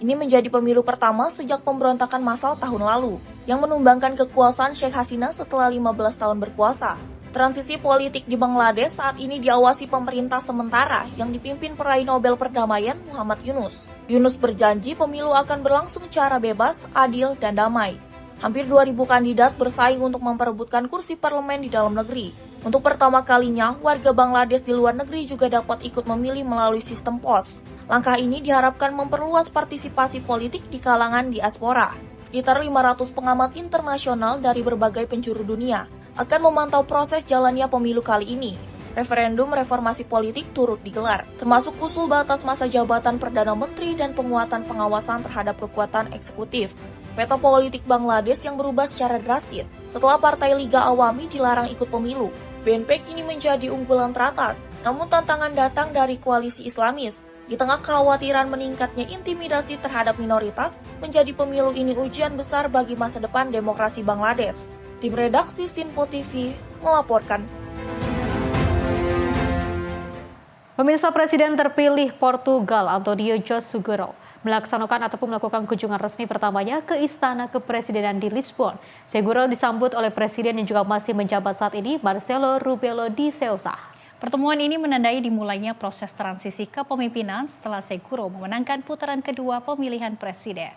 Ini menjadi pemilu pertama sejak pemberontakan massal tahun lalu yang menumbangkan kekuasaan Sheikh Hasina setelah 15 tahun berkuasa. Transisi politik di Bangladesh saat ini diawasi pemerintah sementara yang dipimpin peraih Nobel Perdamaian Muhammad Yunus. Yunus berjanji pemilu akan berlangsung secara bebas, adil, dan damai. Hampir 2.000 kandidat bersaing untuk memperebutkan kursi parlemen di dalam negeri. Untuk pertama kalinya, warga Bangladesh di luar negeri juga dapat ikut memilih melalui sistem pos. Langkah ini diharapkan memperluas partisipasi politik di kalangan diaspora. Sekitar 500 pengamat internasional dari berbagai penjuru dunia akan memantau proses jalannya pemilu kali ini. Referendum reformasi politik turut digelar, termasuk usul batas masa jabatan Perdana Menteri dan penguatan pengawasan terhadap kekuatan eksekutif. Peta politik Bangladesh yang berubah secara drastis setelah Partai Liga Awami dilarang ikut pemilu. BNP kini menjadi unggulan teratas, namun tantangan datang dari koalisi Islamis. Di tengah kekhawatiran meningkatnya intimidasi terhadap minoritas, menjadi pemilu ini ujian besar bagi masa depan demokrasi Bangladesh. Tim redaksi Simpo TV melaporkan. Pemirsa, Presiden terpilih Portugal António José Seguro melaksanakan ataupun melakukan kunjungan resmi pertamanya ke Istana Kepresidenan di Lisbon. Seguro disambut oleh Presiden yang juga masih menjabat saat ini, Marcelo Rebelo de Sousa. Pertemuan ini menandai dimulainya proses transisi kepemimpinan setelah Seguro memenangkan putaran kedua pemilihan presiden.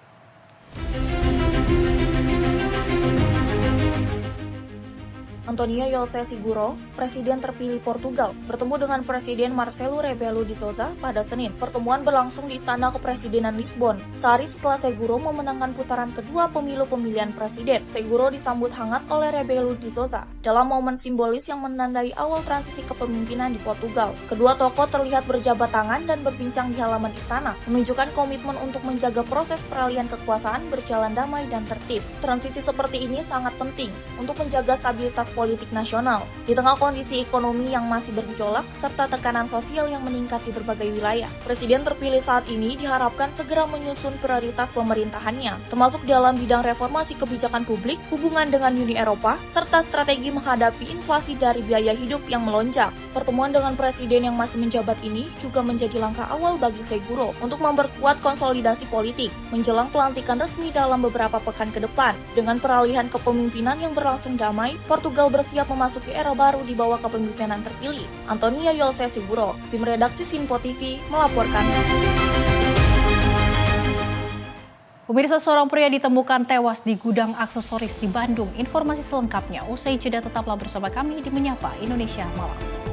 António José Seguro, Presiden terpilih Portugal, bertemu dengan Presiden Marcelo Rebelo de Sousa pada Senin. Pertemuan berlangsung di Istana Kepresidenan Lisbon, sehari setelah Seguro memenangkan putaran kedua pemilu pemilihan presiden. Seguro disambut hangat oleh Rebelo de Sousa dalam momen simbolis yang menandai awal transisi kepemimpinan di Portugal. Kedua tokoh terlihat berjabat tangan dan berbincang di halaman istana, menunjukkan komitmen untuk menjaga proses peralihan kekuasaan berjalan damai dan tertib. Transisi seperti ini sangat penting untuk menjaga stabilitas politik nasional di tengah kondisi ekonomi yang masih bergejolak serta tekanan sosial yang meningkat di berbagai wilayah. Presiden terpilih saat ini diharapkan segera menyusun prioritas pemerintahannya, termasuk dalam bidang reformasi kebijakan publik, hubungan dengan Uni Eropa, serta strategi menghadapi inflasi dari biaya hidup yang melonjak. Pertemuan dengan presiden yang masih menjabat ini juga menjadi langkah awal bagi Seguro untuk memperkuat konsolidasi politik menjelang pelantikan resmi dalam beberapa pekan ke depan. Dengan peralihan kepemimpinan yang berlangsung damai, Portugal bersiap memasuki era baru di bawah kepemimpinan terpilih António José Seguro. Tim redaksi Simpo TV melaporkan. Pemirsa, seorang pria ditemukan tewas di gudang aksesoris di Bandung. Informasi selengkapnya usai jeda, tetaplah bersama kami di Menyapa Indonesia Malam.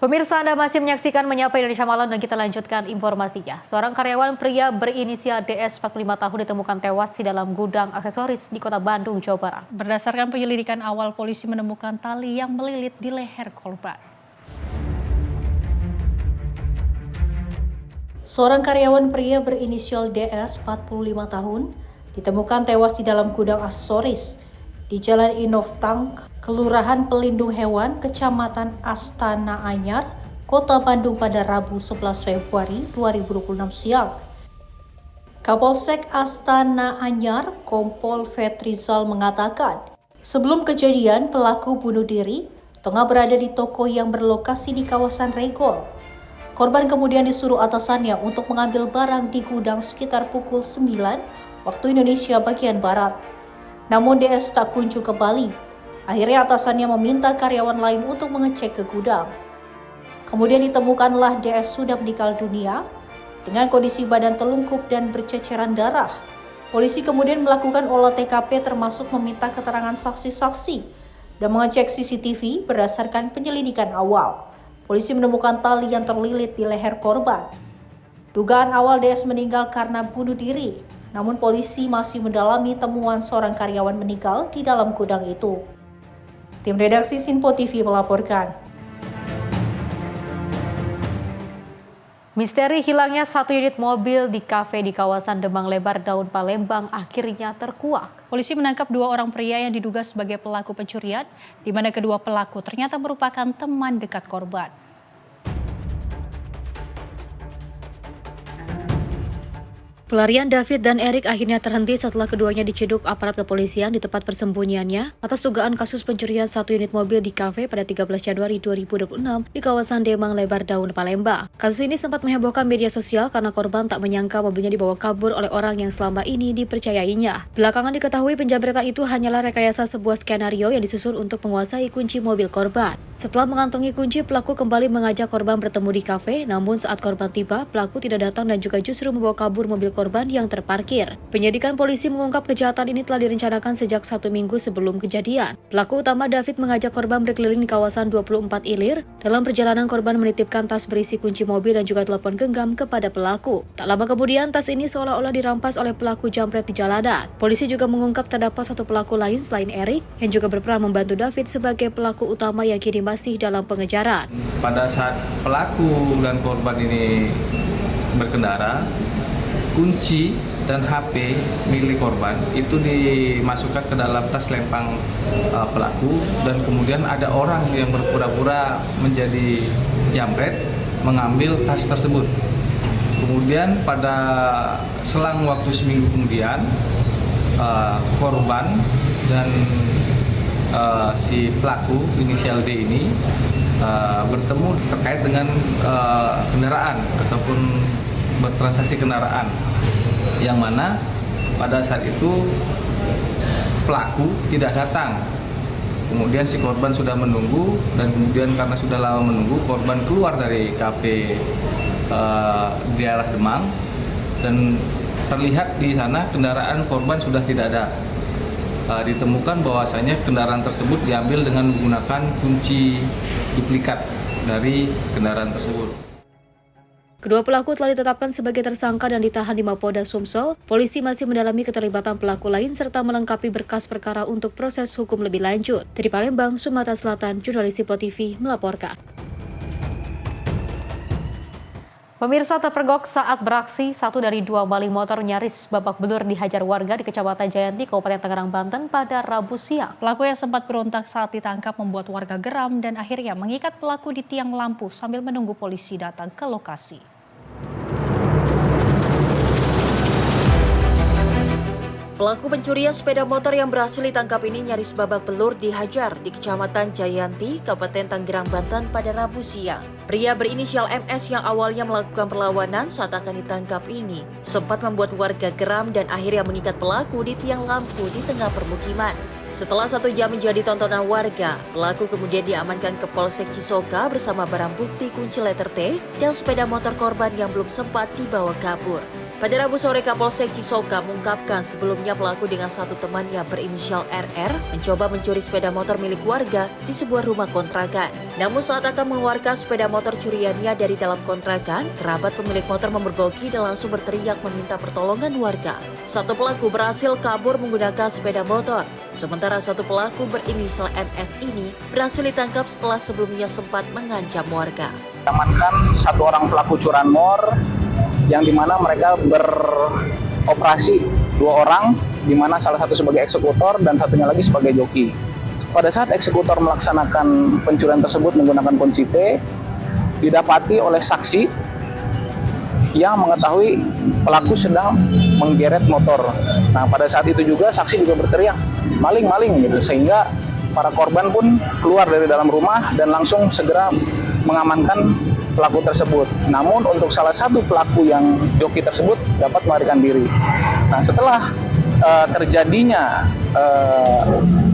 Pemirsa, Anda masih menyaksikan Menyapa Indonesia Malam dan kita lanjutkan informasinya. Seorang karyawan pria berinisial DS 45 tahun ditemukan tewas di dalam gudang aksesoris di Kota Bandung, Jawa Barat. Berdasarkan penyelidikan awal, polisi menemukan tali yang melilit di leher korban. Seorang karyawan pria berinisial DS 45 tahun ditemukan tewas di dalam gudang aksesoris di Jalan Inoftang, Kelurahan Pelindung Hewan, Kecamatan Astana Anyar, Kota Bandung pada Rabu 11 Februari 2026 siang. Kapolsek Astana Anyar, Kompol Fetrizal mengatakan, sebelum kejadian pelaku bunuh diri tengah berada di toko yang berlokasi di kawasan Regol. Korban kemudian disuruh atasannya untuk mengambil barang di gudang sekitar pukul 9 waktu Indonesia bagian Barat. Namun DS tak kunjung kembali. Akhirnya atasannya meminta karyawan lain untuk mengecek ke gudang. Kemudian ditemukanlah DS sudah meninggal dunia dengan kondisi badan telungkup dan berceceran darah. Polisi kemudian melakukan olah TKP termasuk meminta keterangan saksi-saksi dan mengecek CCTV berdasarkan penyelidikan awal. Polisi menemukan tali yang terlilit di leher korban. Dugaan awal DS meninggal karena bunuh diri, namun polisi masih mendalami temuan seorang karyawan meninggal di dalam gudang itu. Tim redaksi Sinpo TV melaporkan. Misteri hilangnya satu unit mobil di kafe di kawasan Demang Lebar Daun Palembang akhirnya terkuak. Polisi menangkap 2 orang pria yang diduga sebagai pelaku pencurian, di mana kedua pelaku ternyata merupakan teman dekat korban. Pelarian David dan Erik akhirnya terhenti setelah keduanya diciduk aparat kepolisian di tempat persembunyiannya atas dugaan kasus pencurian satu unit mobil di kafe pada 13 Januari 2026 di kawasan Demang Lebar Daun Palembang. Kasus ini sempat menghebohkan media sosial karena korban tak menyangka mobilnya dibawa kabur oleh orang yang selama ini dipercayainya. Belakangan diketahui penjamretan itu hanyalah rekayasa sebuah skenario yang disusun untuk menguasai kunci mobil korban. Setelah mengantongi kunci, pelaku kembali mengajak korban bertemu di kafe, namun saat korban tiba, pelaku tidak datang dan juga justru membawa kabur mobil korban yang terparkir. Penyidikan polisi mengungkap kejahatan ini telah direncanakan sejak 1 minggu sebelum kejadian. Pelaku utama David mengajak korban berkeliling di kawasan 24 Ilir. Dalam perjalanan, korban menitipkan tas berisi kunci mobil dan juga telepon genggam kepada pelaku. Tak lama kemudian, tas ini seolah-olah dirampas oleh pelaku jambret di jalanan. Polisi juga mengungkap terdapat satu pelaku lain selain Erik yang juga berperan membantu David sebagai pelaku utama yang kini masih dalam pengejaran. Pada saat pelaku dan korban ini berkendara, kunci dan HP milik korban itu dimasukkan ke dalam tas lempang pelaku, dan kemudian ada orang yang berpura-pura menjadi jambret mengambil tas tersebut. Kemudian pada selang waktu seminggu kemudian korban dan si pelaku inisial D ini bertemu terkait dengan kendaraan ataupun bertransaksi kendaraan, yang mana pada saat itu pelaku tidak datang. Kemudian si korban sudah menunggu, dan kemudian karena sudah lama menunggu, korban keluar dari kafe di daerah Demang, dan terlihat di sana kendaraan korban sudah tidak ada. Ditemukan bahwasanya kendaraan tersebut diambil dengan menggunakan kunci duplikat dari kendaraan tersebut. Kedua pelaku telah ditetapkan sebagai tersangka dan ditahan di Mapolda Sumsel. Polisi masih mendalami keterlibatan pelaku lain serta melengkapi berkas perkara untuk proses hukum lebih lanjut. Dari Palembang, Sumatera Selatan, jurnalis Sinpo TV melaporkan. Pemirsa terpergok saat beraksi, 1 dari 2 maling motor nyaris babak belur dihajar warga di Kecamatan Jayanti, Kabupaten Tangerang, Banten pada Rabu siang. Pelaku yang sempat berontak saat ditangkap membuat warga geram dan akhirnya mengikat pelaku di tiang lampu sambil menunggu polisi datang ke lokasi. Pelaku pencurian sepeda motor yang berhasil ditangkap ini nyaris babak belur dihajar di Kecamatan Jayanti, Kabupaten Tangerang, Banten pada Rabu siang. Pria berinisial MS yang awalnya melakukan perlawanan saat akan ditangkap ini sempat membuat warga geram dan akhirnya mengikat pelaku di tiang lampu di tengah permukiman. Setelah 1 jam menjadi tontonan warga, pelaku kemudian diamankan ke Polsek Cisoka bersama barang bukti kunci letter T dan sepeda motor korban yang belum sempat dibawa kabur. Pada Rabu sore, Kapolsek Cisoka mengungkapkan sebelumnya pelaku dengan satu temannya berinisial RR mencoba mencuri sepeda motor milik warga di sebuah rumah kontrakan. Namun saat akan mengeluarkan sepeda motor curiannya dari dalam kontrakan, kerabat pemilik motor memergoki dan langsung berteriak meminta pertolongan warga. Satu pelaku berhasil kabur menggunakan sepeda motor, sementara satu pelaku berinisial MS ini berhasil ditangkap setelah sebelumnya sempat mengancam warga. Amankan 1 orang pelaku curanmor yang dimana mereka beroperasi 2 orang, dimana salah satu sebagai eksekutor dan satunya lagi sebagai joki. Pada saat eksekutor melaksanakan pencurian tersebut menggunakan kunci P, didapati oleh saksi yang mengetahui pelaku sedang menggeret motor. Nah, pada saat itu juga saksi juga berteriak, maling, maling gitu, sehingga para korban pun keluar dari dalam rumah dan langsung segera mengamankan pelaku tersebut. Namun untuk salah satu pelaku yang joki tersebut dapat melarikan diri. Nah, setelah terjadinya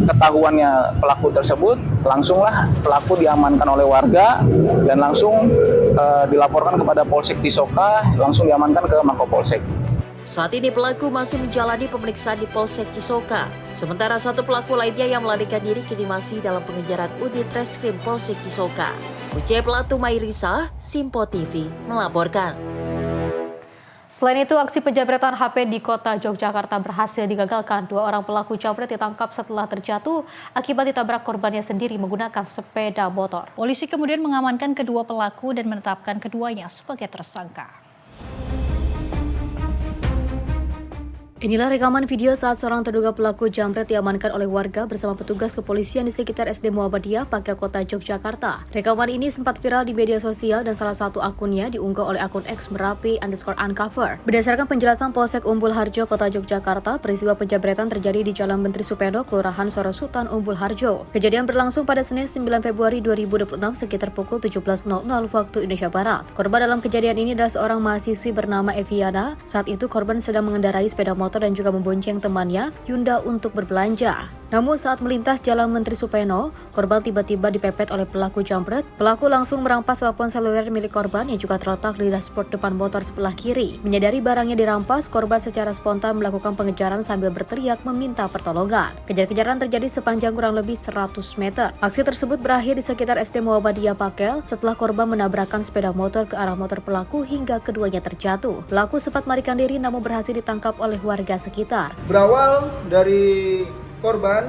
ketahuannya pelaku tersebut, langsunglah pelaku diamankan oleh warga dan langsung dilaporkan kepada Polsek Cisoka, langsung diamankan ke Makopolsek. Saat ini pelaku masih menjalani pemeriksaan di Polsek Cisoka. Sementara satu pelaku lainnya yang melarikan diri kini masih dalam pengejaran unit Reskrim Polsek Cisoka. Ucai Pelatu Mairisa, Simpo TV melaporkan. Selain itu, aksi penjamretan HP di kota Yogyakarta berhasil digagalkan. 2 orang pelaku jambret ditangkap setelah terjatuh akibat ditabrak korbannya sendiri menggunakan sepeda motor. Polisi kemudian mengamankan kedua pelaku dan menetapkan keduanya sebagai tersangka. Inilah rekaman video saat seorang terduga pelaku jambret diamankan oleh warga bersama petugas kepolisian di sekitar SD Muhammadiyah, Pangkal Kota Yogyakarta. Rekaman ini sempat viral di media sosial dan salah satu akunnya diunggah oleh akun @merapi_uncover. Berdasarkan penjelasan Polsek Umbul Harjo, Kota Yogyakarta, peristiwa penjambretan terjadi di Jalan Menteri Supeno, Kelurahan Sorosutan, Umbul Harjo. Kejadian berlangsung pada Senin 9 Februari 2026 sekitar pukul 17.00 waktu Indonesia Barat. Korban dalam kejadian ini adalah seorang mahasiswi bernama Eviana. Saat itu korban sedang mengendarai sepeda motor dan juga membonceng temannya Yunda untuk berbelanja. Namun saat melintas Jalan Menteri Supeno, korban tiba-tiba dipepet oleh pelaku jambret. Pelaku langsung merampas telepon seluler milik korban yang juga terletak di dashboard depan motor sebelah kiri. Menyadari barangnya dirampas, korban secara spontan melakukan pengejaran sambil berteriak meminta pertolongan. Kejar-kejaran terjadi sepanjang kurang lebih 100 meter. Aksi tersebut berakhir di sekitar SD Muhammadiyah Pakel setelah korban menabrakkan sepeda motor ke arah motor pelaku hingga keduanya terjatuh. Pelaku sempat melarikan diri namun berhasil ditangkap oleh warga sekitar. Berawal dari korban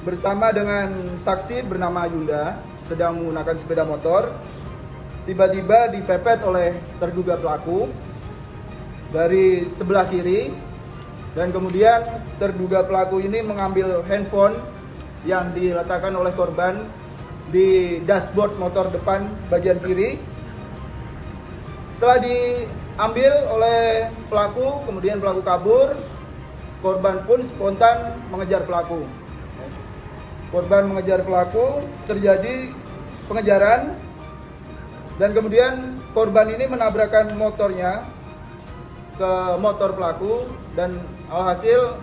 bersama dengan saksi bernama Yunda sedang menggunakan sepeda motor, tiba-tiba dipepet oleh terduga pelaku dari sebelah kiri, dan kemudian terduga pelaku ini mengambil handphone yang diletakkan oleh korban di dashboard motor depan bagian kiri. Setelah diambil oleh pelaku, kemudian pelaku kabur. Korban pun spontan mengejar pelaku. Korban mengejar pelaku, terjadi pengejaran, dan kemudian korban ini menabrakkan motornya ke motor pelaku, dan alhasil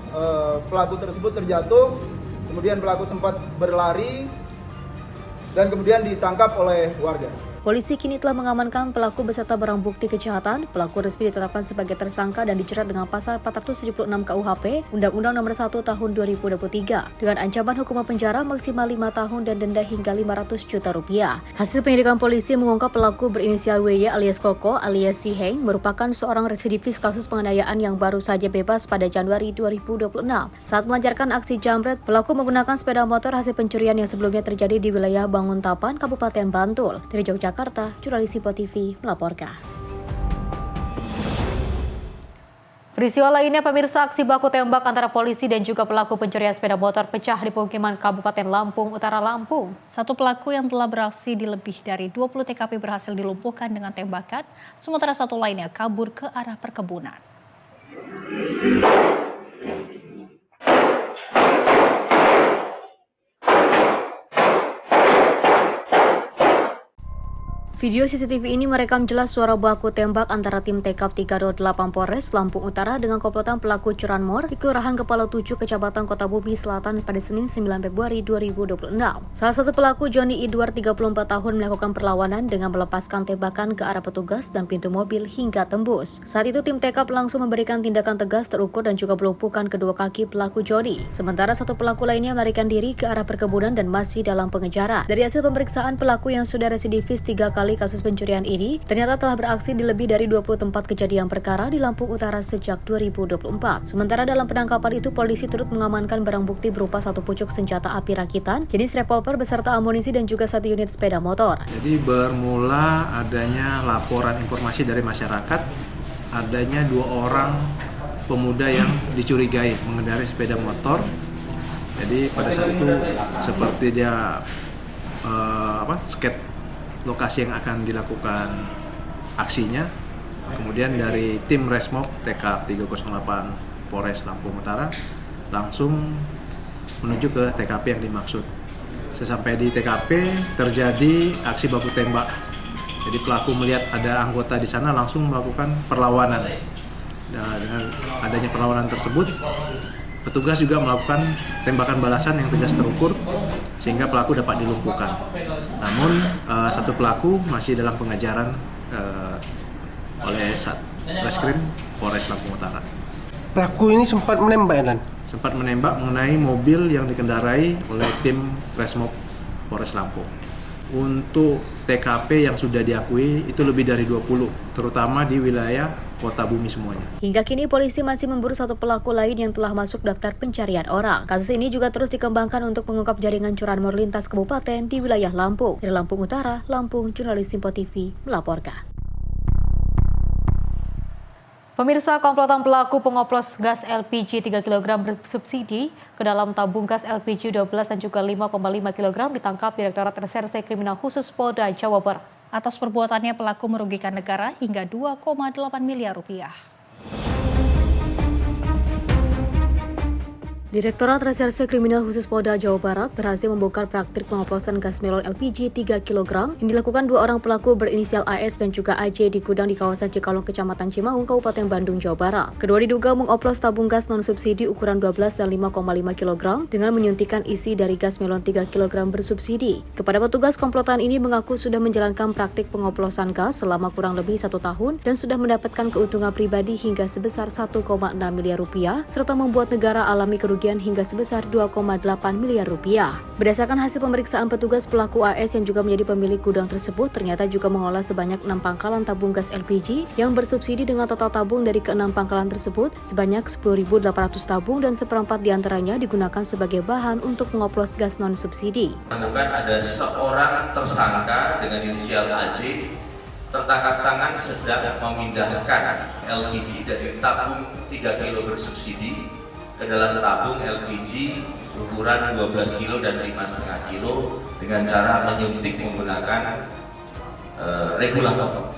pelaku tersebut terjatuh. Kemudian pelaku sempat berlari dan kemudian ditangkap oleh warga. Polisi kini telah mengamankan pelaku beserta barang bukti kejahatan. Pelaku resmi ditetapkan sebagai tersangka dan dijerat dengan pasal 476 KUHP, Undang-Undang Nomor 1 Tahun 2023, dengan ancaman hukuman penjara maksimal 5 tahun dan denda hingga 500 juta rupiah. Hasil penyelidikan polisi mengungkap pelaku berinisial WY alias Koko alias Si Heng merupakan seorang residivis kasus penganiayaan yang baru saja bebas pada Januari 2026. Saat melancarkan aksi jambret, pelaku menggunakan sepeda motor hasil pencurian yang sebelumnya terjadi di wilayah Banguntapan, Kabupaten Bantul. Dari Yogyakarta, jurnalis Simpo TV melaporkan. Peristiwa lainnya, pemirsa, aksi baku tembak antara polisi dan juga pelaku pencurian sepeda motor pecah di pemukiman Kabupaten Lampung Utara, Lampung. Satu pelaku yang telah beraksi di lebih dari 20 TKP berhasil dilumpuhkan dengan tembakan, sementara satu lainnya kabur ke arah perkebunan. Video CCTV ini merekam jelas suara baku tembak antara tim TKP 328 Polres Lampung Utara dengan komplotan pelaku curanmor di Kelurahan Kepala 7 Kecamatan Kota Bumi Selatan pada Senin 9 Februari 2026. Salah satu pelaku, Johnny Edward 34 tahun, melakukan perlawanan dengan melepaskan tembakan ke arah petugas dan pintu mobil hingga tembus. Saat itu tim TKP langsung memberikan tindakan tegas terukur dan juga melumpuhkan kedua kaki pelaku Johnny. Sementara satu pelaku lainnya melarikan diri ke arah perkebunan dan masih dalam pengejaran. Dari hasil pemeriksaan, pelaku yang sudah residivis 3 kali kasus pencurian ini ternyata telah beraksi di lebih dari 20 tempat kejadian perkara di Lampung Utara sejak 2024. Sementara dalam penangkapan itu, polisi turut mengamankan barang bukti berupa satu pucuk senjata api rakitan, jenis revolver beserta amunisi dan juga satu unit sepeda motor. Jadi bermula adanya laporan informasi dari masyarakat adanya 2 orang pemuda yang dicurigai mengendarai sepeda motor. Jadi pada saat itu seperti dia skate lokasi yang akan dilakukan aksinya. Kemudian dari tim Resmob TK 308 Polres Lampung Utara langsung menuju ke TKP yang dimaksud. Sesampai di TKP terjadi aksi baku tembak. Jadi pelaku melihat ada anggota di sana langsung melakukan perlawanan. Nah, dengan adanya perlawanan tersebut, petugas juga melakukan tembakan balasan yang tegas terukur sehingga pelaku dapat dilumpuhkan. Namun satu pelaku masih dalam pengejaran oleh Satreskrim Polres Lampung Utara. Pelaku ini sempat menembak, Dan? Sempat menembak mengenai mobil yang dikendarai oleh tim Resmob Polres Lampung. Untuk TKP yang sudah diakui itu lebih dari 20, terutama di wilayah Kota Bumi semuanya. Hingga kini polisi masih memburu 1 pelaku lain yang telah masuk daftar pencarian orang. Kasus ini juga terus dikembangkan untuk mengungkap jaringan curanmor lintas kabupaten di wilayah Lampung. Dari Lampung Utara, Lampung, jurnalis Simpo TV melaporkan. Pemirsa, komplotan pelaku pengoplos gas LPG 3 kg bersubsidi ke dalam tabung gas LPG 12 dan juga 5,5 kg ditangkap Direktorat Reserse Kriminal Khusus Polda Jawa Barat. Atas perbuatannya pelaku merugikan negara hingga 2,8 miliar rupiah. Direktorat Reserse Kriminal Khusus Polda Jawa Barat berhasil membongkar praktik pengoplosan gas melon LPG 3 kg yang dilakukan 2 orang pelaku berinisial AS dan juga AJ di gudang di kawasan Cikalong, Kecamatan Cimaung, Kabupaten Bandung, Jawa Barat. Kedua diduga mengoplos tabung gas non-subsidi ukuran 12 dan 5,5 kg dengan menyuntikkan isi dari gas melon 3 kg bersubsidi. Kepada petugas, komplotan ini mengaku sudah menjalankan praktik pengoplosan gas selama kurang lebih 1 tahun dan sudah mendapatkan keuntungan pribadi hingga sebesar 1,6 miliar rupiah serta membuat negara alami kerugian hingga sebesar 2,8 miliar rupiah. Berdasarkan hasil pemeriksaan petugas, pelaku AS yang juga menjadi pemilik gudang tersebut ternyata juga mengolah sebanyak 6 pangkalan tabung gas LPG yang bersubsidi dengan total tabung dari ke-6 pangkalan tersebut sebanyak 10.800 tabung dan seperempat diantaranya digunakan sebagai bahan untuk mengoplos gas non-subsidi. Menemukan ada seorang tersangka dengan inisial AJ tertangkap tangan sedang memindahkan LPG dari tabung 3 kg bersubsidi ke dalam tabung LPG ukuran 12 kg dan 5,5 kg dengan cara menyuntik menggunakan regulator.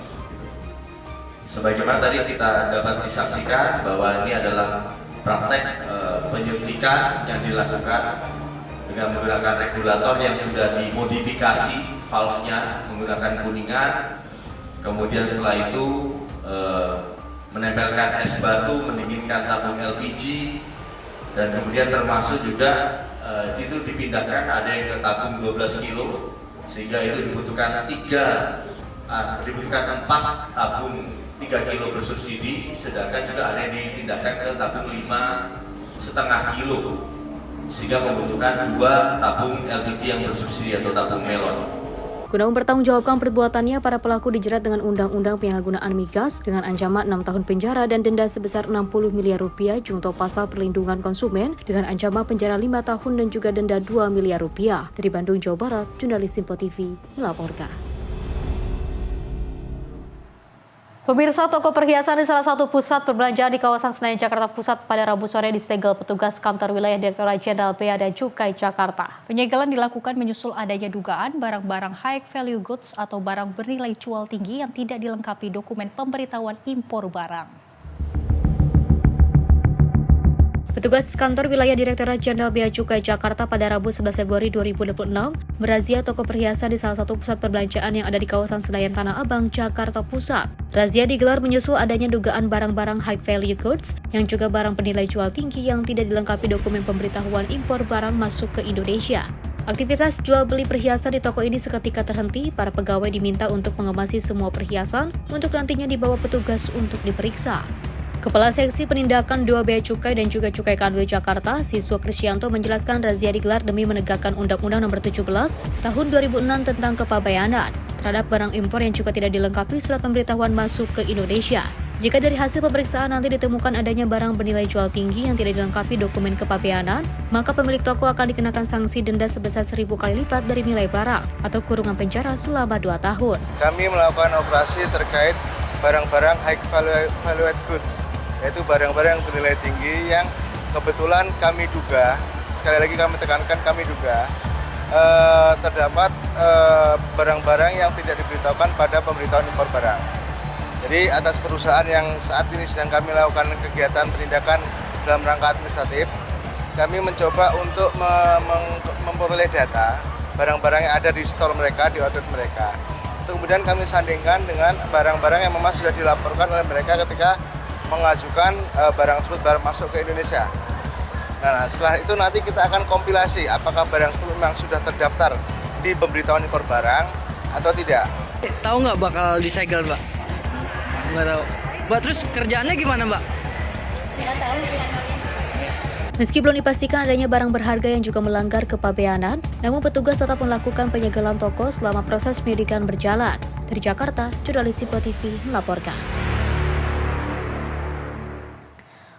Sebagaimana tadi kita dapat disaksikan bahwa ini adalah praktek penyuntikan yang dilakukan dengan menggunakan regulator yang sudah dimodifikasi valve-nya menggunakan kuningan, kemudian setelah itu menempelkan es batu mendinginkan tabung LPG. Dan kemudian termasuk juga itu dipindahkan, ada yang ke tabung 12 kg sehingga itu dibutuhkan 4 tabung 3 kg bersubsidi, sedangkan juga ada yang dipindahkan ke tabung 5,5 kg sehingga membutuhkan 2 tabung LPG yang bersubsidi atau tabung melon. Guna mempertanggungjawabkan perbuatannya, para pelaku dijerat dengan Undang-Undang Penyalahgunaan Migas dengan ancaman 6 tahun penjara dan denda sebesar 60 miliar rupiah junto pasal perlindungan konsumen dengan ancaman penjara 5 tahun dan juga denda 2 miliar rupiah. Dari Bandung, Jawa Barat, jurnalis Simpo TV melaporkan. Pemirsa, toko perhiasan di salah satu pusat perbelanjaan di kawasan Senayan, Jakarta Pusat pada Rabu sore disegel petugas kantor wilayah Direktorat Jenderal Bea dan Cukai Jakarta. Penyegelan dilakukan menyusul adanya dugaan barang-barang high value goods atau barang bernilai jual tinggi yang tidak dilengkapi dokumen pemberitahuan impor barang. Petugas kantor wilayah Direktorat Jenderal Bea Cukai Jakarta pada Rabu 11 Februari 2026 merazia toko perhiasan di salah satu pusat perbelanjaan yang ada di kawasan Senayan Tanah Abang, Jakarta Pusat. Razia digelar menyusul adanya dugaan barang-barang high value goods yang juga barang bernilai jual tinggi yang tidak dilengkapi dokumen pemberitahuan impor barang masuk ke Indonesia. Aktivitas jual beli perhiasan di toko ini seketika terhenti. Para pegawai diminta untuk mengemasi semua perhiasan untuk nantinya dibawa petugas untuk diperiksa. Kepala Seksi Penindakan 2 Bea Cukai dan juga Cukai Kanwil Jakarta, Siswa Krisyanto menjelaskan razia digelar demi menegakkan Undang-Undang Nomor 17 Tahun 2006 tentang kepabeanan terhadap barang impor yang juga tidak dilengkapi surat pemberitahuan masuk ke Indonesia. Jika dari hasil pemeriksaan nanti ditemukan adanya barang bernilai jual tinggi yang tidak dilengkapi dokumen kepabeanan, maka pemilik toko akan dikenakan sanksi denda sebesar 1.000 kali lipat dari nilai barang atau kurungan penjara selama 2 tahun. Kami melakukan operasi terkait barang-barang high valued goods, yaitu barang-barang yang bernilai tinggi yang kebetulan kami duga, sekali lagi kami tekankan, kami duga terdapat barang-barang yang tidak diberitahukan pada pemberitahuan impor barang. Jadi atas perusahaan yang saat ini sedang kami lakukan kegiatan penindakan dalam rangka administratif, kami mencoba untuk memperoleh data barang-barang yang ada di store mereka, di outlet mereka. Kemudian kami sandingkan dengan barang-barang yang memang sudah dilaporkan oleh mereka ketika mengajukan barang tersebut masuk ke Indonesia. Nah, setelah itu nanti kita akan kompilasi apakah barang tersebut memang sudah terdaftar di pemberitahuan impor barang atau tidak. Tahu nggak bakal disegel, Mbak? Nggak tahu. Mbak, terus kerjaannya gimana, Mbak? Nggak tahu. Meski belum dipastikan adanya barang berharga yang juga melanggar kepabeanan, namun petugas tetap melakukan penyegelan toko selama proses penyidikan berjalan. Dari Jakarta, jurnalis Simpo TV melaporkan.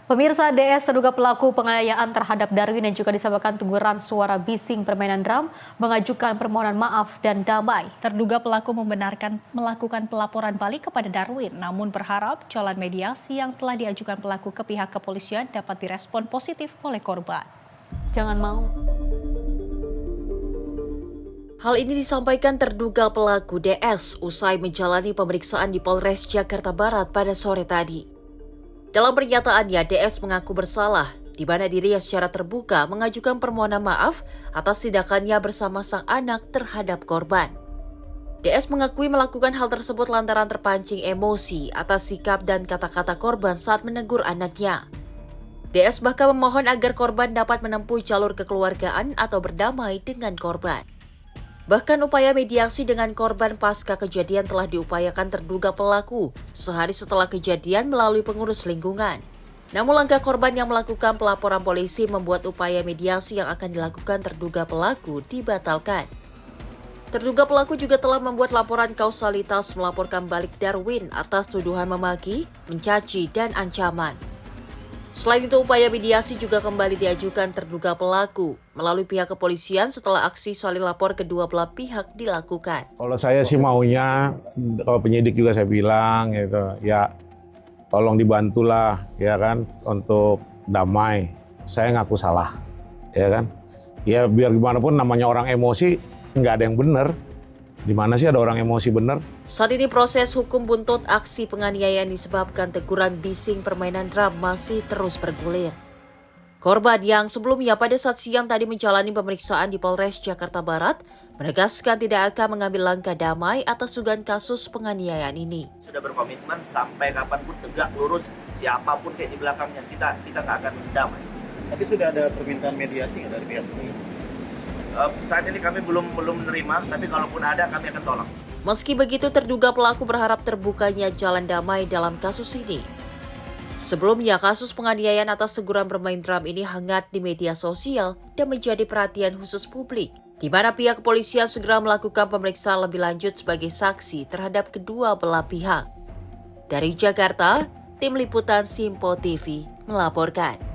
Pemirsa, DS terduga pelaku penganiayaan terhadap Darwin yang juga disebabkan teguran suara bising permainan drum mengajukan permohonan maaf dan damai. Terduga pelaku membenarkan melakukan pelaporan balik kepada Darwin, namun berharap jalan mediasi yang telah diajukan pelaku ke pihak kepolisian dapat direspon positif oleh korban. Jangan mau. Hal ini disampaikan terduga pelaku DS usai menjalani pemeriksaan di Polres Jakarta Barat pada sore tadi. Dalam pernyataannya, DS mengaku bersalah, di mana dirinya secara terbuka mengajukan permohonan maaf atas tindakannya bersama sang anak terhadap korban. DS mengakui melakukan hal tersebut lantaran terpancing emosi atas sikap dan kata-kata korban saat menegur anaknya. DS bahkan memohon agar korban dapat menempuh jalur kekeluargaan atau berdamai dengan korban. Bahkan upaya mediasi dengan korban pasca kejadian telah diupayakan terduga pelaku sehari setelah kejadian melalui pengurus lingkungan. Namun langkah korban yang melakukan pelaporan polisi membuat upaya mediasi yang akan dilakukan terduga pelaku dibatalkan. Terduga pelaku juga telah membuat laporan kausalitas melaporkan balik Darwin atas tuduhan memaki, mencaci, dan ancaman. Selain itu, upaya mediasi juga kembali diajukan terduga pelaku melalui pihak kepolisian setelah aksi saling lapor kedua belah pihak dilakukan. Kalau saya sih maunya, kalau penyidik juga saya bilang gitu, ya tolong dibantulah ya kan untuk damai. Saya ngaku salah, ya kan. Ya biar gimana pun namanya orang emosi nggak ada yang benar. Di mana sih ada orang emosi benar? Saat ini proses hukum buntut aksi penganiayaan disebabkan teguran bising permainan drum masih terus bergulir. Korban yang sebelumnya pada saat siang tadi menjalani pemeriksaan di Polres Jakarta Barat menegaskan tidak akan mengambil langkah damai atas dugaan kasus penganiayaan ini. Sudah berkomitmen sampai kapanpun tegak lurus siapapun kayak di belakangnya kita nggak akan damai. Tapi sudah ada permintaan mediasi nggak dari pihak ini? Saat ini kami belum menerima, tapi kalaupun ada kami akan tolak. Meski begitu, terduga pelaku berharap terbukanya jalan damai dalam kasus ini. Sebelumnya, kasus penganiayaan atas teguran bermain drum ini hangat di media sosial dan menjadi perhatian khusus publik, di mana pihak kepolisian segera melakukan pemeriksaan lebih lanjut sebagai saksi terhadap kedua belah pihak. Dari Jakarta, Tim Liputan Simpo TV melaporkan.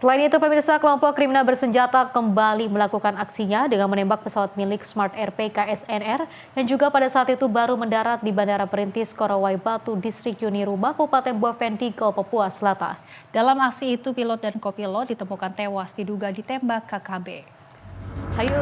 Selain itu, pemirsa, kelompok kriminal bersenjata kembali melakukan aksinya dengan menembak pesawat milik Smart Air PKSNR yang juga pada saat itu baru mendarat di Bandara Perintis Korowai Batu, Distrik Yunirumah, Kabupaten Bovendigul, Papua Selatan. Dalam aksi itu, pilot dan kopilot ditemukan tewas diduga ditembak KKB. Ayo.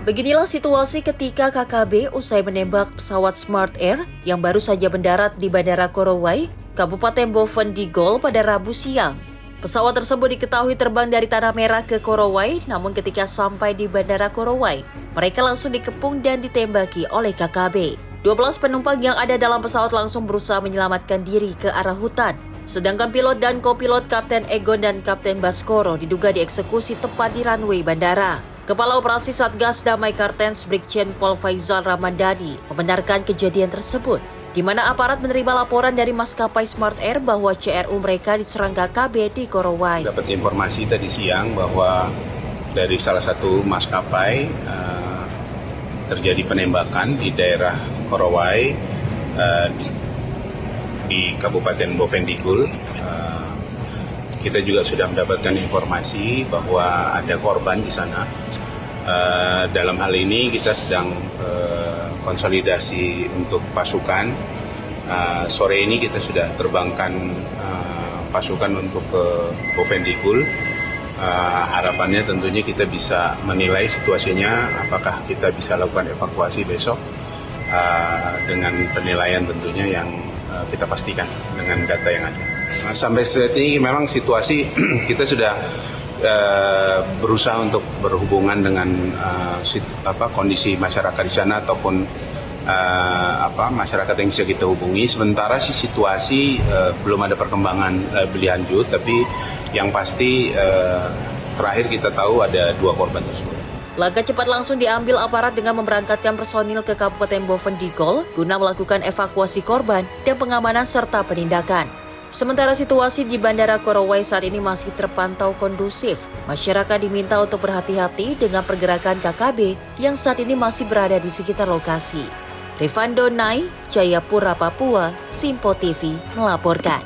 Beginilah situasi ketika KKB usai menembak pesawat Smart Air yang baru saja mendarat di Bandara Korowai, Kabupaten Bovendigul pada Rabu siang. Pesawat tersebut diketahui terbang dari Tanah Merah ke Korowai, namun ketika sampai di Bandara Korowai, mereka langsung dikepung dan ditembaki oleh KKB. 12 penumpang yang ada dalam pesawat langsung berusaha menyelamatkan diri ke arah hutan. Sedangkan pilot dan kopilot Kapten Egon dan Kapten Baskoro diduga dieksekusi tepat di runway bandara. Kepala Operasi Satgas Damai Kartens Brigjen Pol Faizal Ramadhani membenarkan kejadian tersebut, di mana aparat menerima laporan dari maskapai Smart Air bahwa CRU mereka diserang KKB di Korowai. Dapat informasi tadi siang bahwa dari salah satu maskapai terjadi penembakan di daerah Korowai di Kabupaten Bovendigul. Kita juga sudah mendapatkan informasi bahwa ada korban di sana. Dalam hal ini kita sedang konsolidasi untuk pasukan. Sore ini kita sudah terbangkan pasukan untuk ke Bovendigul. Harapannya tentunya kita bisa menilai situasinya, apakah kita bisa lakukan evakuasi besok dengan penilaian tentunya yang kita pastikan dengan data yang ada. Sampai saat ini memang situasi kita sudah berusaha untuk berhubungan dengan kondisi masyarakat di sana ataupun masyarakat yang bisa kita hubungi. Sementara sih situasi belum ada perkembangan lebih lanjut, tapi yang pasti terakhir kita tahu ada 2 korban tersebut. Langkah cepat langsung diambil aparat dengan memberangkatkan personil ke Kabupaten Bovendigul guna melakukan evakuasi korban dan pengamanan serta penindakan. Sementara situasi di Bandara Korowai saat ini masih terpantau kondusif. Masyarakat diminta untuk berhati-hati dengan pergerakan KKB yang saat ini masih berada di sekitar lokasi. Rifando Nai, Jayapura, Papua, Simpo TV melaporkan.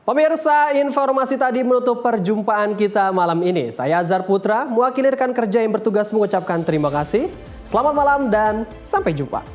Pemirsa, informasi tadi menutup perjumpaan kita malam ini. Saya Azhar Putra, mewakili rekan kerja yang bertugas mengucapkan terima kasih. Selamat malam dan sampai jumpa.